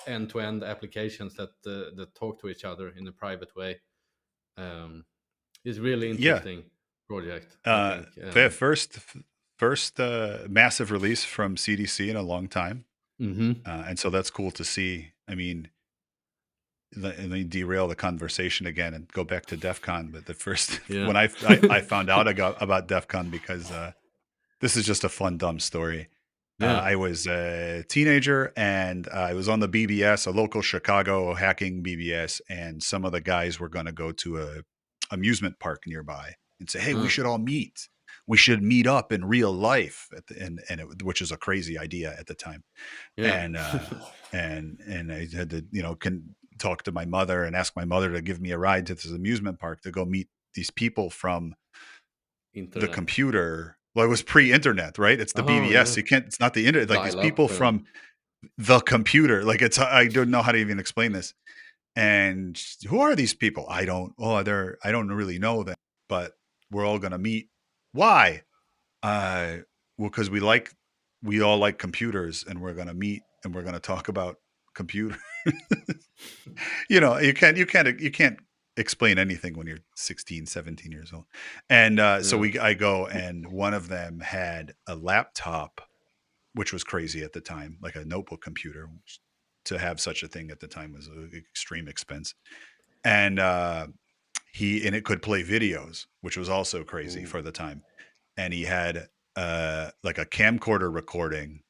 end-to-end applications that talk to each other in a private way. It's really interesting project. The first massive release from CDC in a long time. And so that's cool to see. I mean, let me derail the conversation again and go back to DEF CON. But the first, when I found out about DEF CON, because this is just a fun, dumb story. I was a teenager and I was on the BBS, a local Chicago hacking BBS, and some of the guys were going to go to a amusement park nearby and say, hey, we should all meet. We should meet up in real life, which is a crazy idea at the time. And I had to, talk to my mother and ask my mother to give me a ride to this amusement park to go meet these people from the computer. Well, it was pre-internet, right? It's the BBS. You can't. It's not the internet. Like these people from the computer. Like I don't know how to even explain this. And who are these people? I don't really know them, but we're all going to meet. Why? Well, because we all like computers, and we're going to meet and we're going to talk about computers. You can't explain anything when you're 16, 17 years old. And so I go, and one of them had a laptop, which was crazy at the time, like a notebook computer. To have such a thing at the time was an extreme expense. And it could play videos, which was also crazy for the time. And he had like a camcorder recording.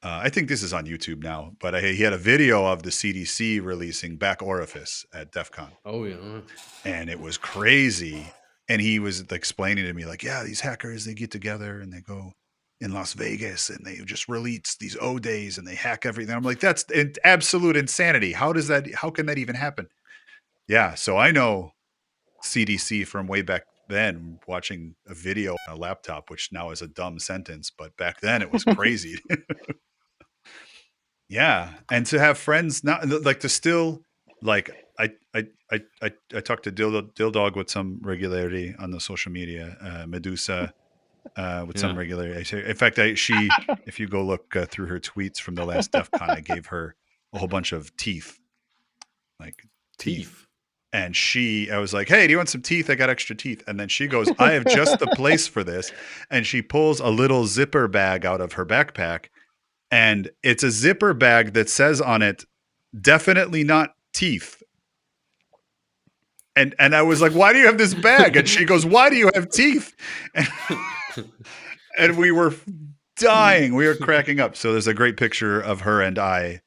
I think this is on YouTube now, but he had a video of the CDC releasing Back Orifice at DEF CON. Oh, yeah. And it was crazy. And he was explaining to me, like, yeah, these hackers, they get together and they go in Las Vegas and they just release these O days and they hack everything. I'm like, that's absolute insanity. How can that even happen? Yeah. So I know CDC from way back then, watching a video on a laptop, which now is a dumb sentence, but back then it was crazy. Yeah. And to have friends not like to still like, I talk to Dildog with some regularity on the social media, Medusa with some regularity. In fact, if you go look through her tweets from the last DEF CON, I gave her a whole bunch of teeth, like teeth. And I was like, hey, do you want some teeth? I got extra teeth. And then she goes, I have just the place for this. And she pulls a little zipper bag out of her backpack. And it's a zipper bag that says on it, definitely not teeth. And I was like, why do you have this bag? And she goes, why do you have teeth? And we were dying. We were cracking up. So there's a great picture of her and I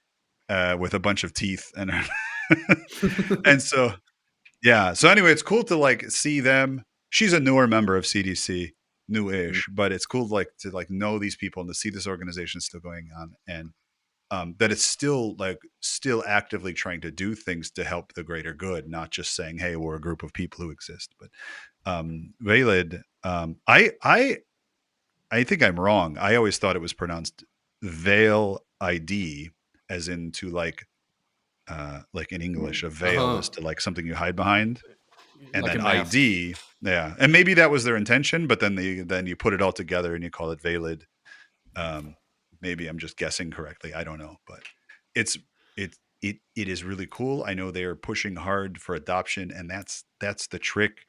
with a bunch of teeth, and and so yeah. So anyway, it's cool to like see them. She's a newer member of CDC, newish, but it's cool to know these people and to see this organization still going on, and that it's still actively trying to do things to help the greater good, not just saying, "Hey, we're a group of people who exist." But Valid, I think I'm wrong. I always thought it was pronounced Veil ID, as into like in English, a veil is to like something you hide behind, and Like then a mask. ID, yeah, and maybe that was their intention, but then you put it all together and you call it Valid. Maybe I'm just guessing correctly. I don't know, but it is really cool. I know they are pushing hard for adoption, and that's the trick.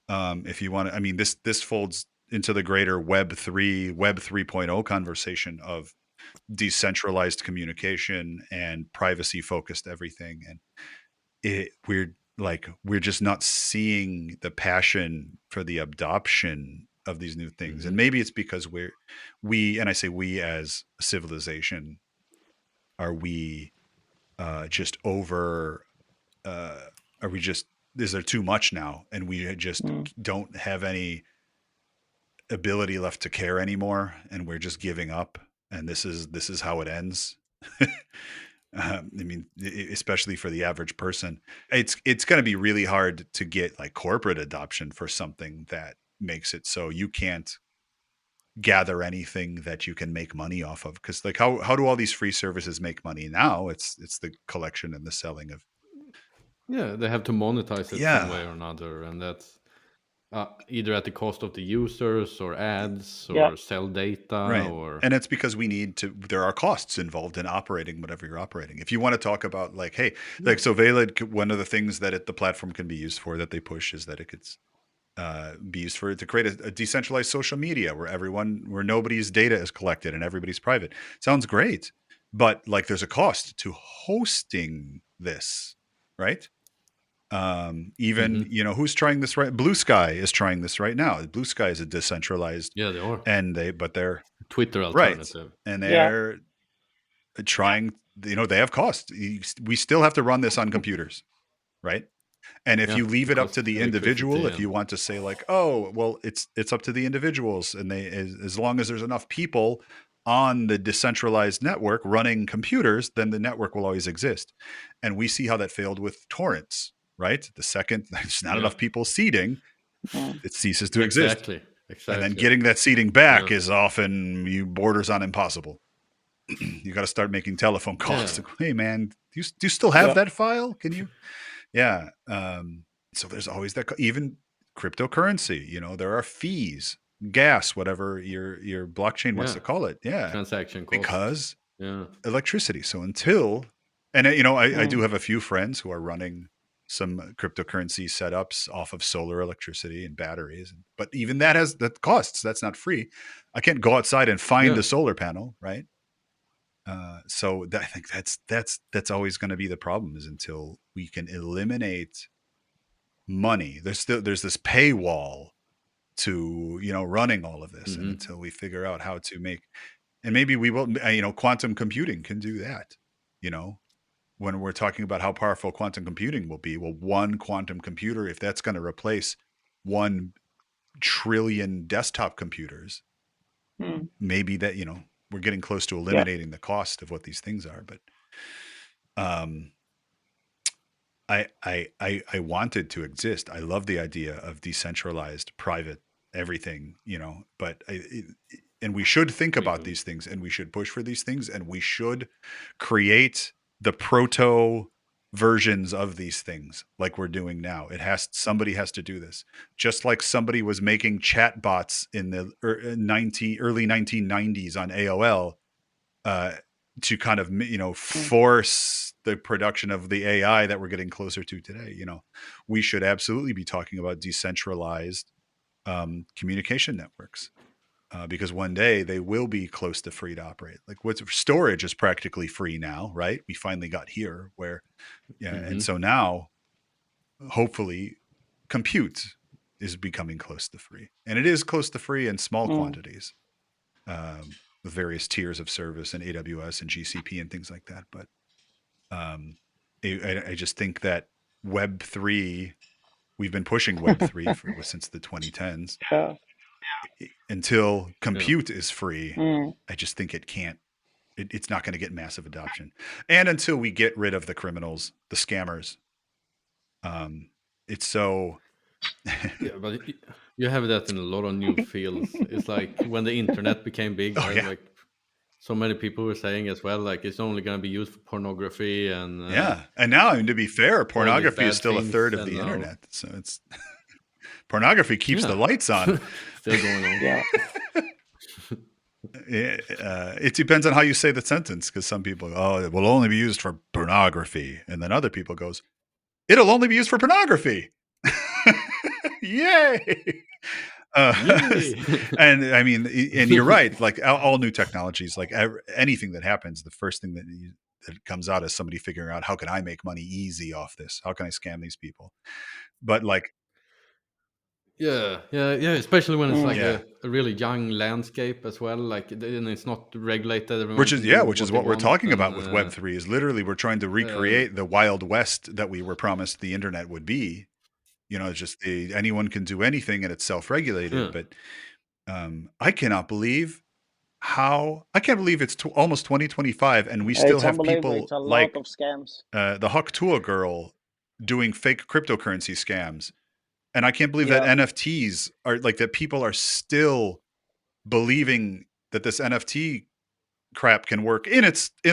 If you want to, I mean, this folds into the greater Web 3.0 conversation of decentralized communication and privacy focused everything. And we're just not seeing the passion for the adoption of these new things. Mm-hmm. And maybe it's because and I say we as a civilization, are we just over, are we just, is there too much now? And we just don't have any ability left to care anymore, and we're just giving up, and this is how it ends. I mean, especially for the average person, it's going to be really hard to get like corporate adoption for something that makes it so you can't gather anything that you can make money off of. Because like how do all these free services make money now? It's the collection and the selling of. Yeah, they have to monetize it Yeah. some way or another, and that's either at the cost of the users or ads or sell data, right. or And it's because there are costs involved in operating whatever you're operating. If you want to talk about like, hey, like, so Valid, one of the things that the platform can be used for, that they push, is that it could be used to create a decentralized social media where nobody's data is collected and everybody's private. Sounds great, but like there's a cost to hosting this, right? Even who's trying this right? Blue Sky is trying this right now. Blue Sky is a decentralized, they are, and they're Twitter alternative, right, and they're trying. They have costs. We still have to run this on computers, right? And if you leave it up to the individual, if you want to say like, oh, well, it's up to the individuals, and as long as there's enough people on the decentralized network running computers, then the network will always exist. And we see how that failed with torrents, right? The second there's not enough people seeding, it ceases to exist. Exactly. And then getting that seeding back is often borders on impossible. You got to start making telephone calls. Like, hey, man, do you still have that file? Can you? Yeah. So there's always that, even cryptocurrency, there are fees, gas, whatever your blockchain wants to call it. Yeah. Transaction costs. Because electricity. So I do have a few friends who are running some cryptocurrency setups off of solar electricity and batteries. But even that costs. That's not free. I can't go outside and find a solar panel, right? So I think that's always going to be the problem, is until we can eliminate money. There's this paywall to running all of this, and until we figure out how to make, and maybe we will. Quantum computing can do that. When we're talking about how powerful quantum computing will be, well, one quantum computer, if that's going to replace 1 trillion desktop computers, maybe that we're getting close to eliminating the cost of what these things are. But I wanted to exist. I love the idea of decentralized, private everything, but and we should think about these things, and we should push for these things, and we should create the proto versions of these things like we're doing now. Somebody has to do this, just like somebody was making chat bots in the early 1990s on AOL to kind of force the production of the AI that we're getting closer to today. We should absolutely be talking about decentralized communication networks, because one day they will be close to free to operate. Like storage is practically free now, right? We finally got here where, and so now hopefully compute is becoming close to free, and it is close to free in small quantities. with various tiers of service and AWS and GCP and things like that. But I just think that Web3, we've been pushing Web3 since the 2010s. Yeah. Until compute is free, Mm. I just think it's not going to get massive adoption. And until we get rid of the criminals, the scammers, it's so... Yeah, but you have that in a lot of new fields. It's like when the internet became big, Oh, yeah. like so many people were saying as well, like it's only going to be used for pornography and Yeah. And now, I mean, to be fair, pornography bad is still a things, third of and the now- internet. So it's pornography keeps Yeah. the lights on. still going on. Yeah. It depends on how you say the sentence, because some people go, oh, it will only be used for pornography. And then other people goes, it'll only be used for pornography. Yay! Yay! And I mean, and you're right. Like all new technologies, like anything that happens, the first thing that comes out is somebody figuring out, how can I make money easy off this? How can I scam these people? But like, Yeah, especially when it's like Yeah. a really young landscape as well. Like, and it's not regulated. everyone which is can do which is they what we're want, talking about and, with Web3, is literally we're trying to recreate the Wild West that we were promised the internet would be. You know, it's just anyone can do anything and it's self-regulated. Yeah. But I can't believe it's almost 2025 and we still It's have unbelievable. people It's a like lot of scams. the Huck Tua girl doing fake cryptocurrency scams. And I can't believe that Yeah. NFTs are like that. People are still believing that this NFT crap can work in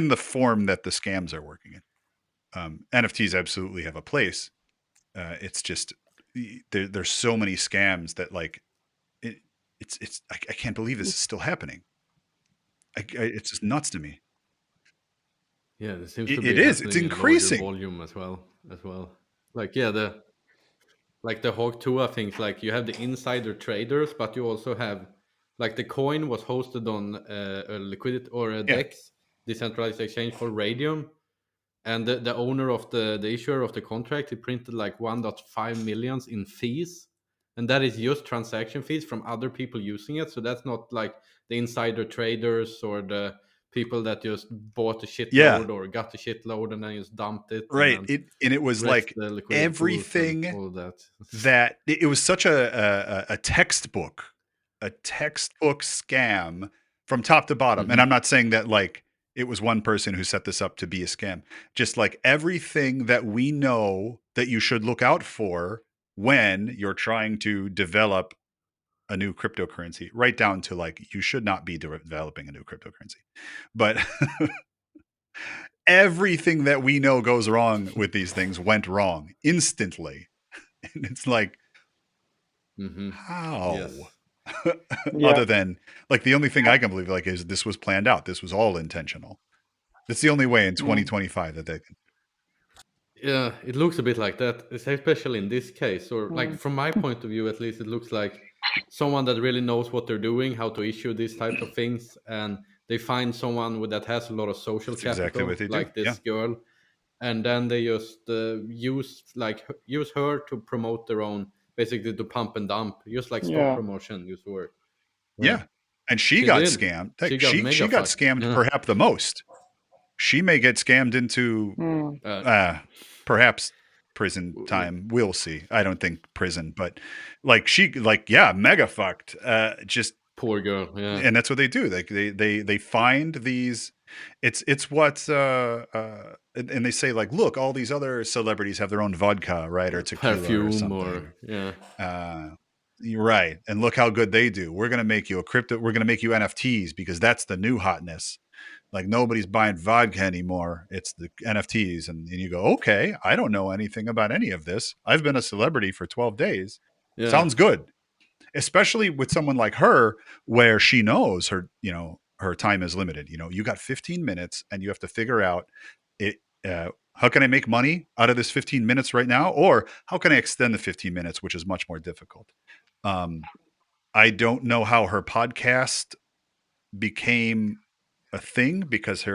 the form that the scams are working in. NFTs absolutely have a place. It's just there's so many scams that like I can't believe this is still happening. It's just nuts to me. Yeah, there seems It- to be it is. It's happening in larger increasing. volume as well. Like, yeah, the Hawk Tua things. Like, you have the insider traders, but you also have like the coin was hosted on a liquidity or a DEX, decentralized exchange for Radium, and the owner of the issuer of the contract, he printed like 1.5 millions in fees, and that is just transaction fees from other people using it. So that's not like the insider traders or the people that just bought a shitload or got a shitload and then just dumped it. Right. And It was like everything all of that. that it was such a textbook scam from top to bottom. Mhm. And I'm not saying that like it was one person who set this up to be a scam. Just like everything that we know that you should look out for when you're trying to develop a new cryptocurrency, right down to like, you should not be developing a new cryptocurrency. But everything that we know goes wrong with these things went wrong instantly. And it's like, how? Yes. Other than like, the only thing I can believe like is this was planned out. This was all intentional. That's the only way in 2025 that they can. Yeah, it looks a bit like that, especially in this case, or like from my point of view, at least, it looks like someone that really knows what they're doing, how to issue these types of things, and they find someone that has a lot of social That's capital, exactly what they do, like this girl, and then they just use her to promote their own, basically to pump and dump, just like stock promotion used to work. Yeah, and she got scammed. She got scammed perhaps the most. She may get scammed into perhaps prison time. We'll see. I don't think prison, but like mega fucked. Just poor girl. Yeah, and that's what they do. They find these. It's what and they say like, look, all these other celebrities have their own vodka, right, or tequila, perfume, or something. You're right. And look how good they do. We're gonna make you we're gonna make you NFTs because that's the new hotness. Like nobody's buying vodka anymore. It's the NFTs. And you go, okay, I don't know anything about any of this. I've been a celebrity for 12 days. Yeah. Sounds good. Especially with someone like her, where she knows her time is limited. You got 15 minutes and you have to figure out how can I make money out of this 15 minutes right now? Or how can I extend the 15 minutes, which is much more difficult. I don't know how her podcast became a thing because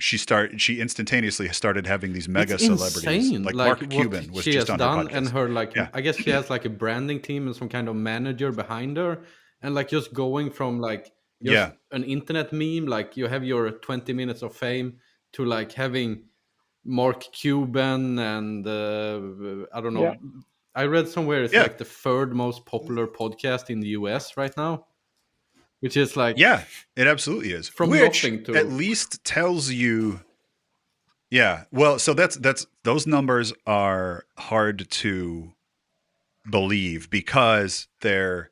she instantaneously started having these mega celebrities like Mark Cuban was just on her podcast. And her I guess she has like a branding team and some kind of manager behind her, and like just going from like just an internet meme, like you have your 20 minutes of fame, to like having Mark Cuban and I don't know. Yeah. I read somewhere it's Yeah. like the third most popular podcast in the US right now, which is like Yeah, it absolutely is. from Which nothing to at least tells you. Yeah. Well, so that's those numbers are hard to believe because it's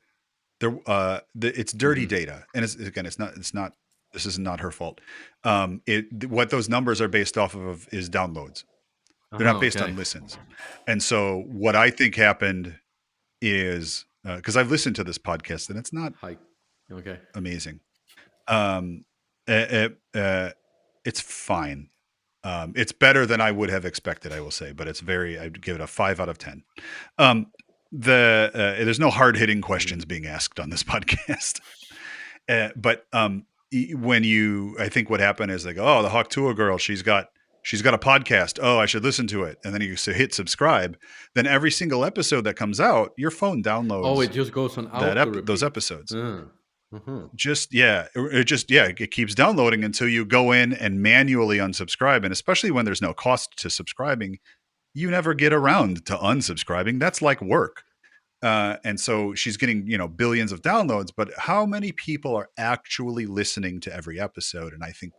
dirty data, and it's not this is not her fault. What those numbers are based off of is downloads. They're not based on listens. And so what I think happened is because I've listened to this podcast and it's not amazing. It's fine. It's better than I would have expected, I will say, but I'd give it a 5 out of 10. There's no hard hitting questions being asked on this podcast. But I think what happened is like, oh, the Hawk Tuah girl, she's got a podcast. Oh, I should listen to it. And then you hit subscribe. Then every single episode that comes out, your phone downloads. Oh, it just goes on those episodes. It keeps downloading until you go in and manually unsubscribe. And especially when there's no cost to subscribing, you never get around to unsubscribing. That's like work. And so she's getting, billions of downloads, but how many people are actually listening to every episode? And I think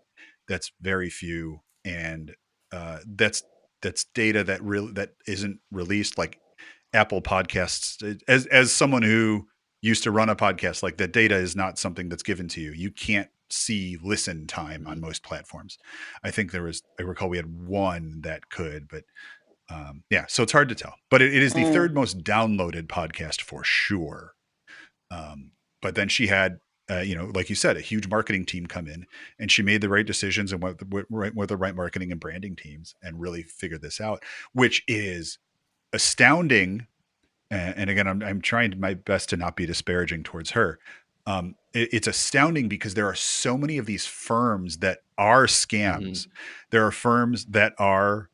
that's very few. And that's data that isn't released, like Apple Podcasts. As someone who used to run a podcast, like that data is not something that's given to you. You can't see listen time on most platforms. I think I recall we had one that could, but so it's hard to tell. But it is the third most downloaded podcast for sure. But then she had, like you said, a huge marketing team come in, and she made the right decisions and went with the right marketing and branding teams and really figured this out, which is astounding. And again, I'm trying my best to not be disparaging towards her. It's astounding because there are so many of these firms that are scams. There are firms that are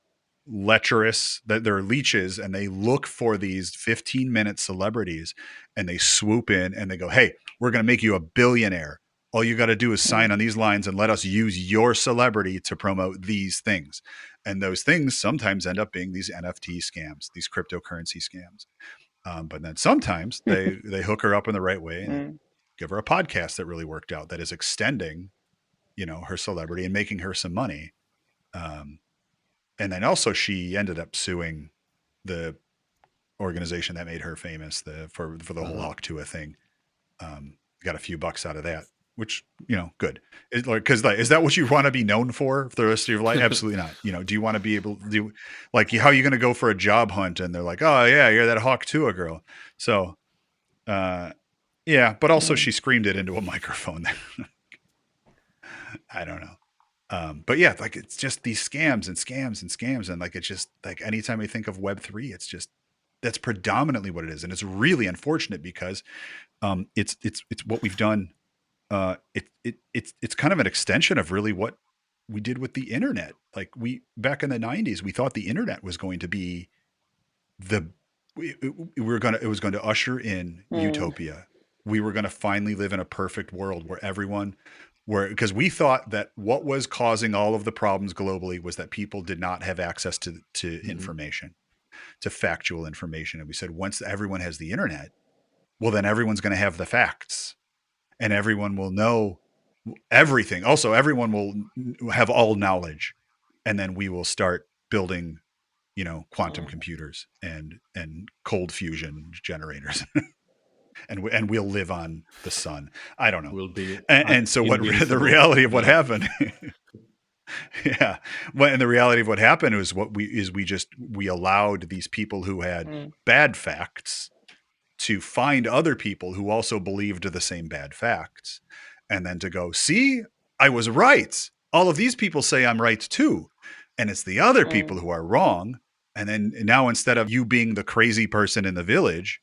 lecherous, that they're leeches, and they look for these 15-minute celebrities and they swoop in and they go, hey, we're going to make you a billionaire. All you got to do is sign on these lines and let us use your celebrity to promote these things. And those things sometimes end up being these NFT scams, these cryptocurrency scams. But then sometimes they hook her up in the right way and give her a podcast that really worked out, that is extending, her celebrity and making her some money. And then also she ended up suing the organization that made her famous for the whole Hawk Tuah thing. Got a few bucks out of that, which, good. Is that what you want to be known for the rest of your life? Absolutely not. Do you want to be able to do, like, how are you going to go for a job hunt and they're like, oh yeah, you're that Hawk Tuah girl. So, but also she screamed it into a microphone. I don't know. But yeah, like, it's just these scams and scams and scams. And like, it's just like, anytime I think of Web3, that's predominantly what it is. And it's really unfortunate because, it's what we've done. It's kind of an extension of really what we did with the internet. Like, back in the 90s, we thought the internet was going to be it was going to usher in utopia. We were going to finally live in a perfect world because we thought that what was causing all of the problems globally was that people did not have access to information, to factual information. And we said, once everyone has the internet, well, then everyone's going to have the facts and everyone will know everything. Also, everyone will have all knowledge. And then we will start building, quantum computers and cold fusion generators. And we'll live on the sun. I don't know. We'll be and so the reality of what happened. Yeah. And the reality of what happened was we allowed these people who had bad facts to find other people who also believed the same bad facts. And then to go, see, I was right. All of these people say I'm right too. And it's the other people who are wrong. And then now, instead of you being the crazy person in the village,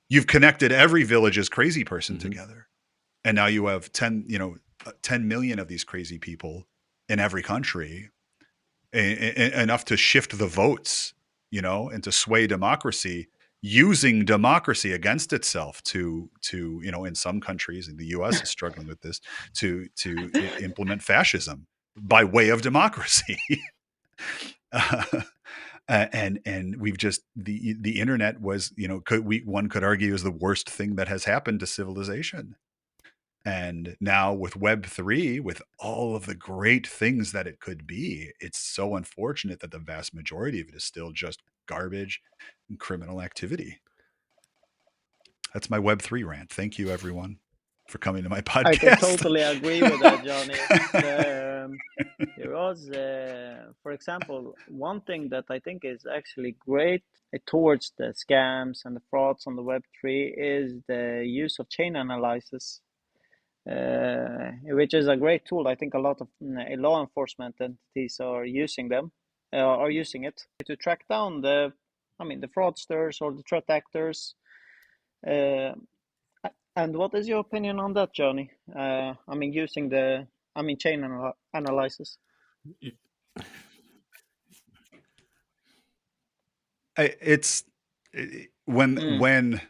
you've connected every village's crazy person together. And now you have 10 million of these crazy people in every country, enough to shift the votes, and to sway democracy. using democracy against itself to in some countries, and the US is struggling with this, to implement fascism by way of democracy. And we've just the internet was, one could argue, is the worst thing that has happened to civilization. And now with Web3, with all of the great things that it could be, it's so unfortunate that the vast majority of it is still just garbage and criminal activity. That's my Web3 rant. Thank you, everyone, for coming to my podcast. I can totally agree with that, Johnny. There was, for example, one thing that I think is actually great towards the scams and the frauds on the Web3 is the use of chain analysis, which is a great tool. I think a lot of law enforcement entities are using it to track down the fraudsters or the threat actors. And what is your opinion on that, Johnny? Using the chain analysis. When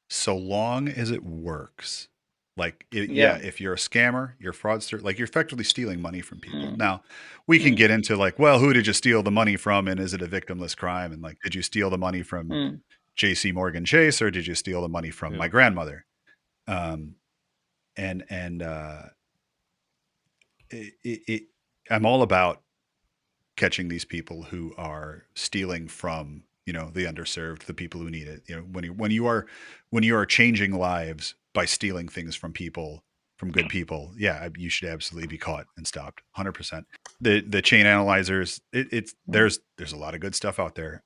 so long as it works, like if you're a scammer, you're a fraudster, like you're effectively stealing money from people. Now we can get into like, well, who did you steal the money from, and is it a victimless crime, and like, did you steal the money from JC Morgan Chase, or did you steal the money from my grandmother? I'm all about catching these people who are stealing from, the underserved, the people who need it. When you are changing lives by stealing things from people, from good people, you should absolutely be caught and stopped. 100%. The chain analyzers, there's a lot of good stuff out there.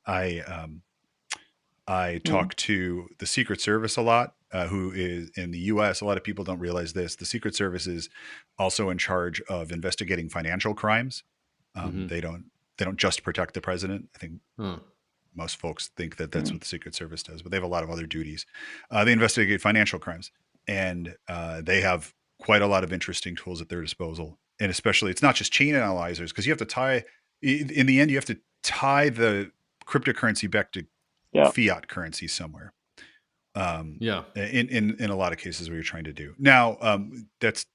I talk to the Secret Service a lot, who is in the US. A lot of people don't realize this. The Secret Service is also in charge of investigating financial crimes. They don't just protect the president. I think most folks think that that's what the Secret Service does, but they have a lot of other duties. They investigate financial crimes, and they have quite a lot of interesting tools at their disposal. And especially, it's not just chain analyzers, because you have to tie, in the end, you have to tie the cryptocurrency back to fiat currency somewhere. In a lot of cases where you're trying to do. Now, that's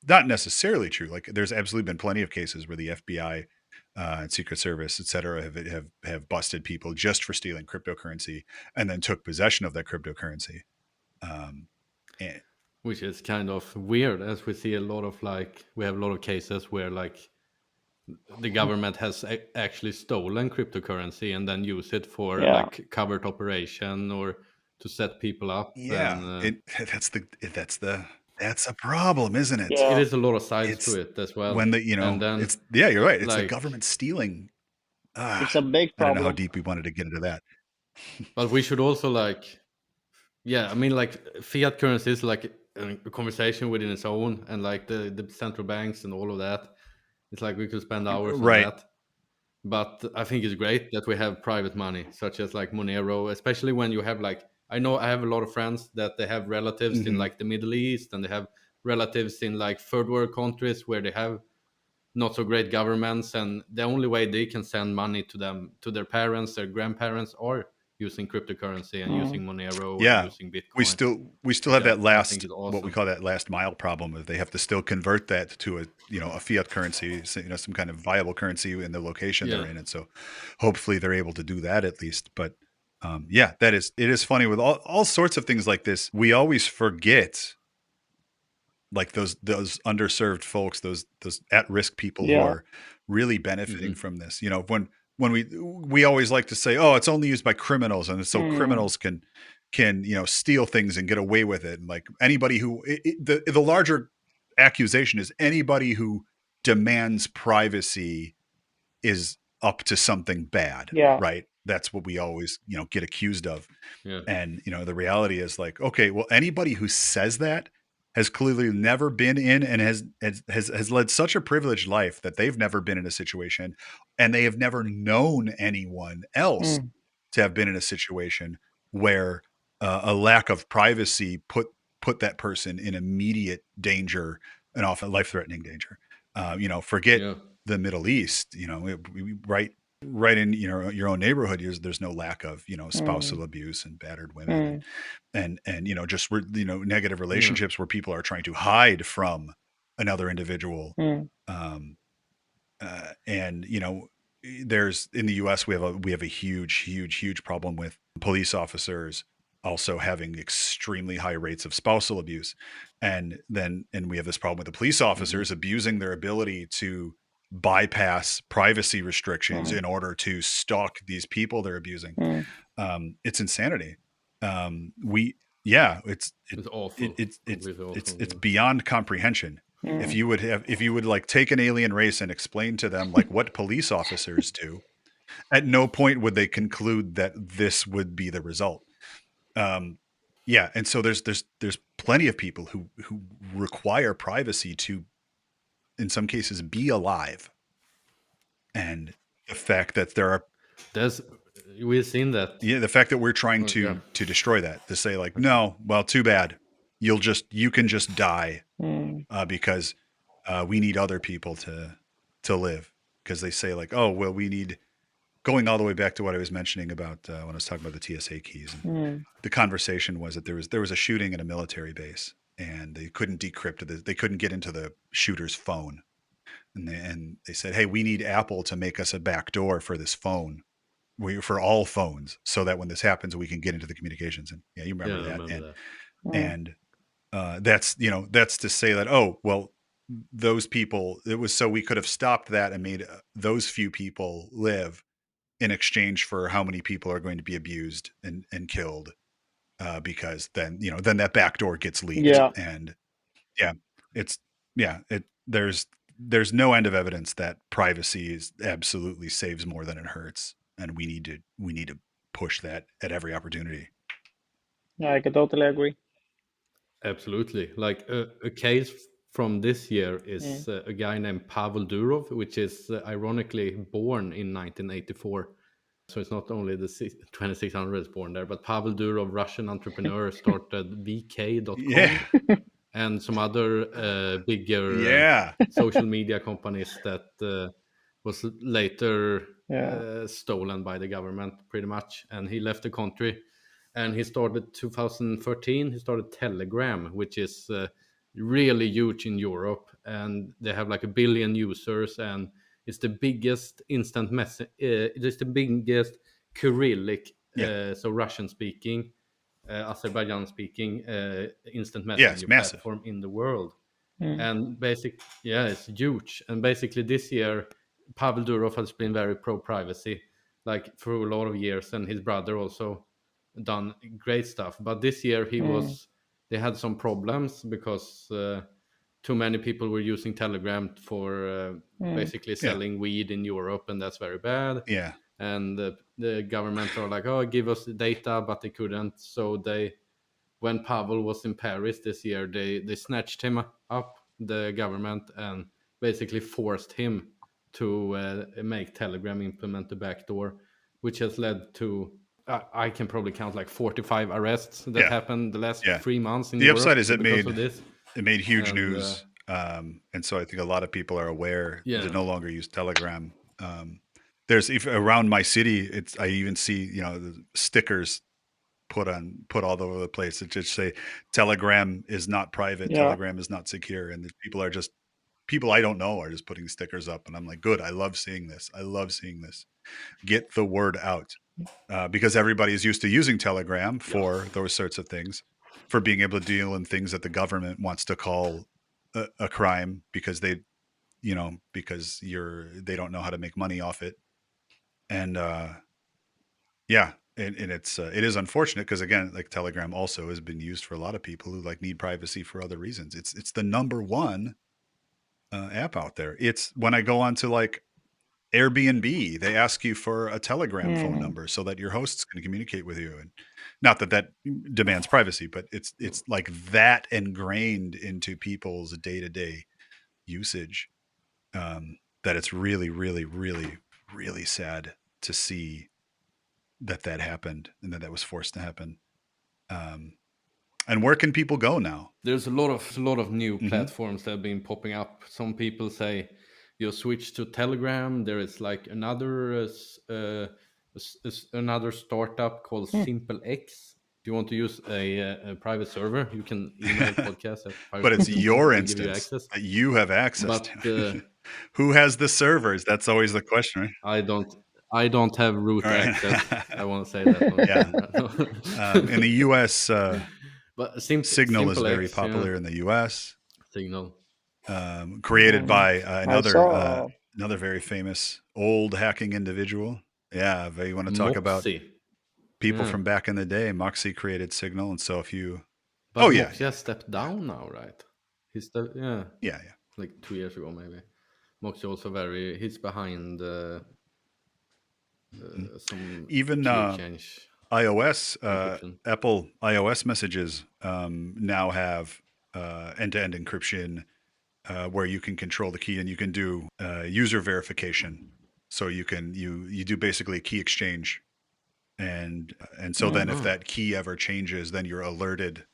not necessarily true. Like, there's absolutely been plenty of cases where the FBI and Secret Service, et cetera, have busted people just for stealing cryptocurrency and then took possession of that cryptocurrency. Which is kind of weird, as we see we have a lot of cases where the government has actually stolen cryptocurrency and then use it for covert operation or to set people up. That's a problem, isn't it? It is a lot of sides to it as well. When you're right. It's the government stealing. It's a big problem. I don't know how deep we wanted to get into that. But we should also fiat currency is like a conversation within its own, and like the central banks and all of that. It's like we could spend hours on that. But I think it's great that we have private money, such as like Monero, especially when you have I know I have a lot of friends that they have relatives in the Middle East, and they have relatives in third world countries where they have not so great governments, and the only way they can send money to them, to their parents, their grandparents, are using cryptocurrency and using Monero and using Bitcoin. We still have that last, what we call that last mile problem, of they have to still convert that to a fiat currency, some kind of viable currency in the location they're in. And so hopefully they're able to do that at least. But it is funny with all sorts of things like this. We always forget those underserved folks, those at-risk people who are really benefiting from this. When we always like to say, oh, it's only used by criminals, and so criminals can steal things and get away with it. And like anybody who the larger accusation is anybody who demands privacy is up to something bad, right? That's what we always get accused of. And the reality is okay, well, anybody who says that has clearly never been in and has led such a privileged life that they've never been in a situation, and they have never known anyone else to have been in a situation where a lack of privacy put that person in immediate danger and often life-threatening danger. Forget the Middle East, right? right in your own neighborhood, there's no lack of spousal abuse and battered women and just negative relationships where people are trying to hide from another individual. And there's in the US we have a huge problem with police officers also having extremely high rates of spousal abuse, and we have this problem with the police officers abusing their ability to bypass privacy restrictions in order to stalk these people they're abusing. It's insanity. It's awful. It's beyond comprehension. If you would like take an alien race and explain to them like what police officers do, at no point would they conclude that this would be the result. And so there's plenty of people who require privacy to, in some cases, be alive. And the fact that we've seen that. Yeah, the fact that we're trying to destroy that, to say like, no, well, too bad. You can just die because we need other people to live. Because they say like, oh, well, we need, going all the way back to what I was mentioning about when I was talking about the TSA keys. The conversation was that there was a shooting at a military base and they couldn't decrypt they couldn't get into the shooter's phone. And they said, hey, we need Apple to make us a backdoor for this phone. For all phones, so that when this happens, we can get into the communications. And you remember that. And that's to say that, oh, well, those people, it was so we could have stopped that and made those few people live in exchange for how many people are going to be abused and killed, because then that backdoor gets leaked. And there's no end of evidence that privacy absolutely saves more than it hurts. And we need to push that at every opportunity. Yeah, I can totally agree. Absolutely. Like a case from this year is a guy named Pavel Durov, which is ironically born in 1984. So it's not only the 2600 is born there, but Pavel Durov, Russian entrepreneur, started VK.com and some other bigger social media companies that was later stolen by the government pretty much. And he left the country and he started 2013. He started Telegram, which is really huge in Europe. And they have like 1 billion users. And it's the biggest instant message. It's the biggest Cyrillic, so Russian speaking, Azerbaijan speaking instant messaging platform in the world. And it's huge. And basically this year, Pavel Durov has been very pro-privacy, like for a lot of years, and his brother also done great stuff. But this year they had some problems because too many people were using Telegram for basically selling weed in Europe, and that's very bad. Yeah. And the government are like, oh, give us the data, but they couldn't. So when Pavel was in Paris this year, they snatched him up, the government, and basically forced him to make Telegram implement the backdoor, which has led to, I can probably count like 45 arrests that happened the last 3 months in Europe. The upside is it made huge news. And so I think a lot of people are aware to no longer use Telegram. There's around my city, I even see, the stickers put all over the place that just say Telegram is not private, Telegram is not secure, and people I don't know are just putting stickers up, and I'm like, good, I love seeing this. Get the word out, because everybody is used to using Telegram for those sorts of things, for being able to deal in things that the government wants to call a crime because they don't know how to make money off it, and it is unfortunate because, again, like Telegram also has been used for a lot of people who like need privacy for other reasons. It's the number one app out there. It's when I go on to like Airbnb, they ask you for a Telegram phone number so that your hosts can communicate with you. And not that demands privacy, but it's like that ingrained into people's day-to-day usage, that it's really, really, really, really sad to see that happened and that was forced to happen. And where can people go now? There's a lot of new platforms that have been popping up. Some people say you switch to Telegram, there is like another another startup called Simple X. If you want to use a private server, you can email podcast@pirate.com. But it's your They'll give you instance access. that you have access But to. Who has the servers? That's always the question, right? I don't have root All right. access. I want to say that on Yeah. In the U.S., but Signal is Simple very X, popular in the U.S. Signal. Created by I saw another very famous old hacking individual. Yeah, you want to talk about Moxie. people Yeah. from back in the day. Moxie created Signal, and so if you, But Moxie has stepped down now, right? yeah, like 2 years ago maybe. Moxie also he's behind some even key exchange iOS, encryption. Apple iOS messages now have end-to-end encryption where you can control the key and you can do user verification. So you do basically key exchange, and so then if that key ever changes, then you're alerted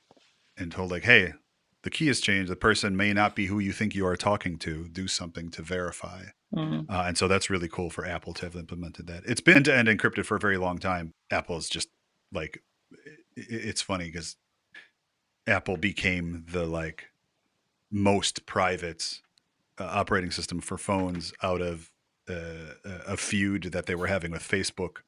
and told like, hey, the key has changed. The person may not be who you think you are talking to. Do something to verify. And so that's really cool for Apple to have implemented that. It's been end-to-end encrypted for a very long time. Apple is just like, it's funny because Apple became the like most private operating system for phones out of a feud that they were having with Facebook.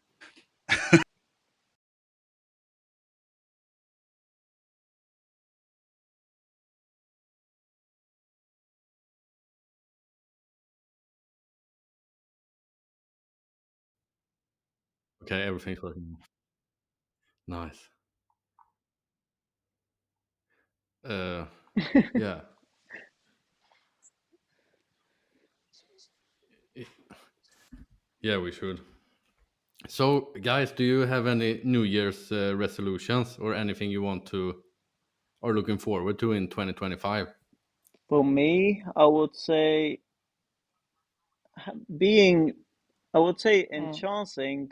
Okay, everything's working. Nice. Yeah. Yeah, we should. So, guys, do you have any New Year's resolutions or anything you want to or looking forward to in 2025? for me, I would say enhancing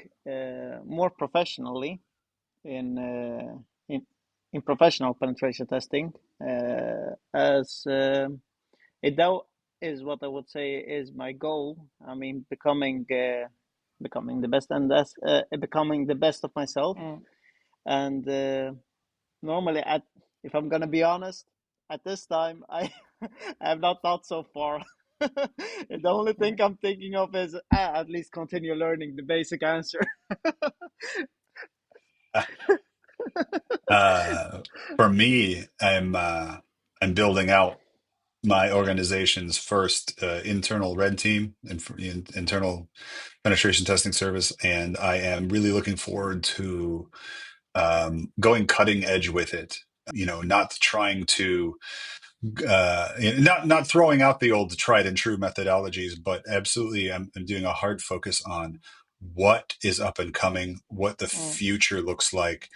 more professionally in in professional penetration testing, as it now is what I would say is my goal. I mean, becoming the best, and that's becoming the best of myself. And normally, if I'm gonna be honest, at this time, I have not thought so far. The only thing I'm thinking of is at least continue learning the basic answer. For me, I'm building out my organization's first internal red team and internal penetration testing service, and I am really looking forward to going cutting edge with it. Not trying to not throwing out the old tried and true methodologies, but absolutely I'm doing a hard focus on what is up and coming, what the future looks like,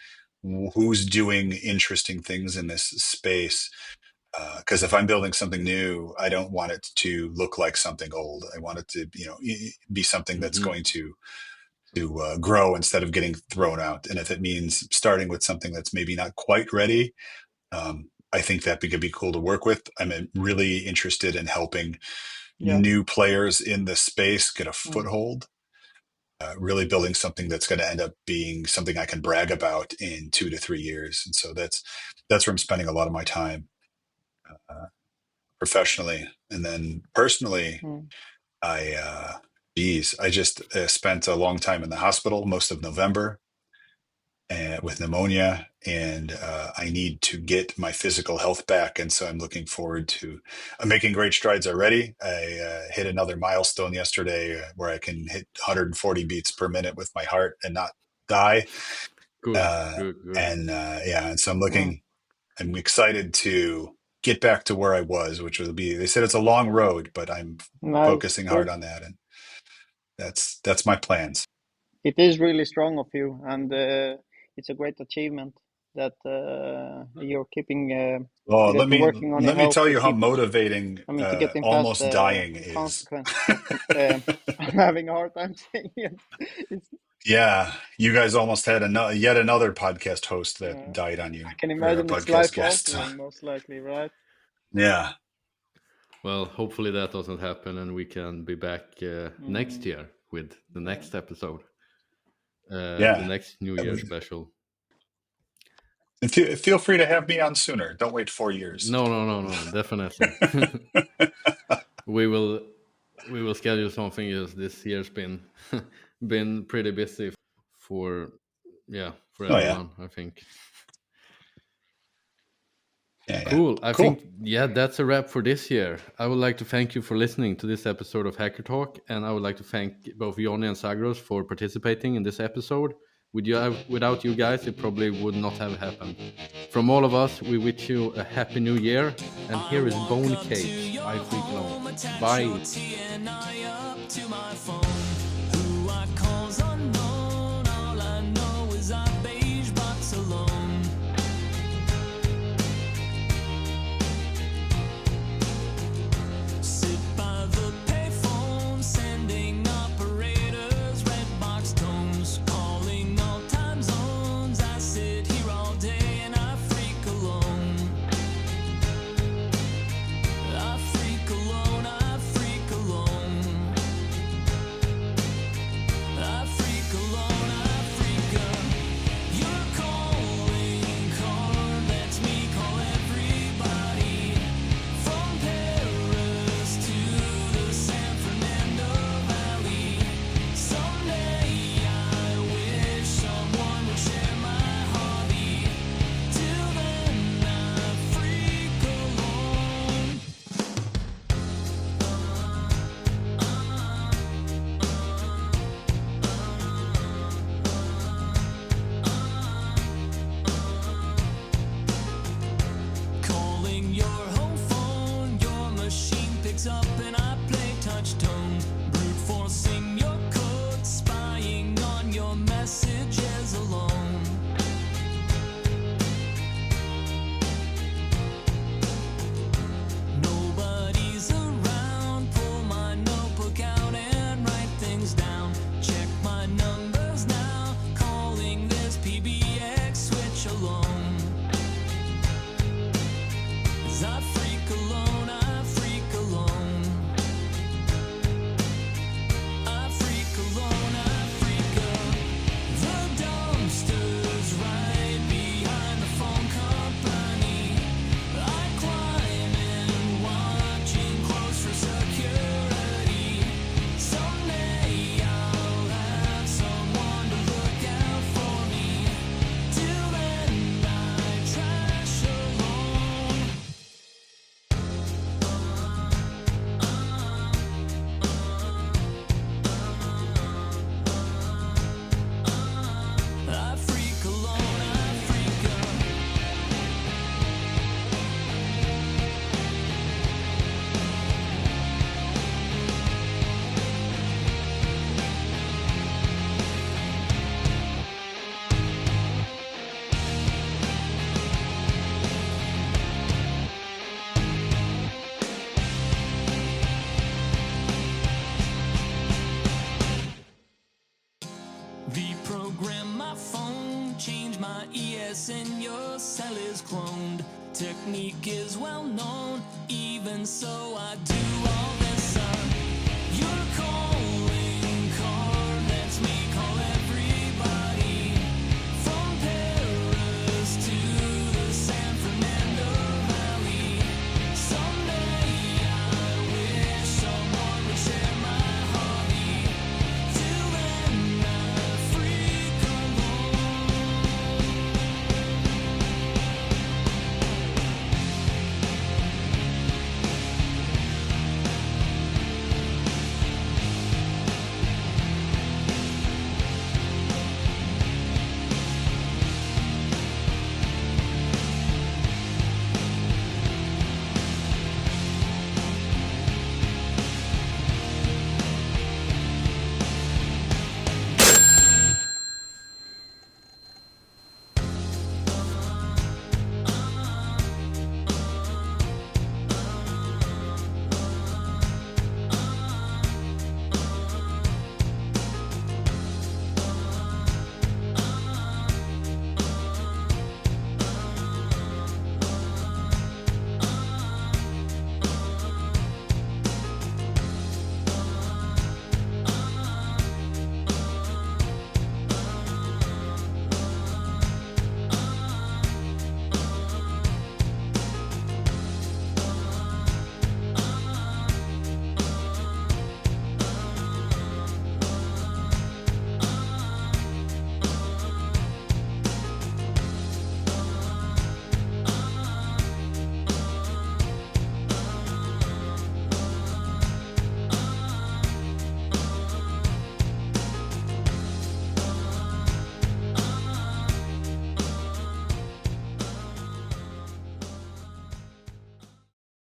who's doing interesting things in this space. Because if I'm building something new, I don't want it to look like something old. I want it to, be something that's going to grow instead of getting thrown out. And if it means starting with something that's maybe not quite ready, I think that could be cool to work with. I'm really interested in helping new players in this space get a foothold. Really building something that's going to end up being something I can brag about in 2 to 3 years. And so that's where I'm spending a lot of my time. Professionally, and then personally, I just spent a long time in the hospital, most of November, with pneumonia, and I need to get my physical health back, and so I'm looking forward to. I'm making great strides already. I hit another milestone yesterday where I can hit 140 beats per minute with my heart and not die. Good. And and so I'm excited to get back to where I was, which will be, they said it's a long road, but I'm focusing hard on that. And that's my plans. It is really strong of you, and it's a great achievement that you're keeping. Well, That you're working on your let me health tell to you how keep. motivating I mean, to getting past almost the dying is. consequences of. I'm having a hard time saying it. Yeah, you guys almost had yet another podcast host that died on you. I can Or a imagine it's podcast life guest. altering, most likely, right? Yeah. Well, hopefully that doesn't happen, and we can be back next year with the next episode, the next New Year special. And feel free to have me on sooner. Don't wait 4 years. No, definitely. we will schedule something. This year's been pretty busy for everyone. I think. Yeah. Cool. I think that's a wrap for this year. I would like to thank you for listening to this episode of Hacker Talk, and I would like to thank both Johnny and Zagros for participating in this episode. Without you guys, it probably would not have happened. From all of us, we wish you a happy new year, and here is Bone Cage. I freak alone. Bye. And your cell is cloned. Technique is well known, even so I do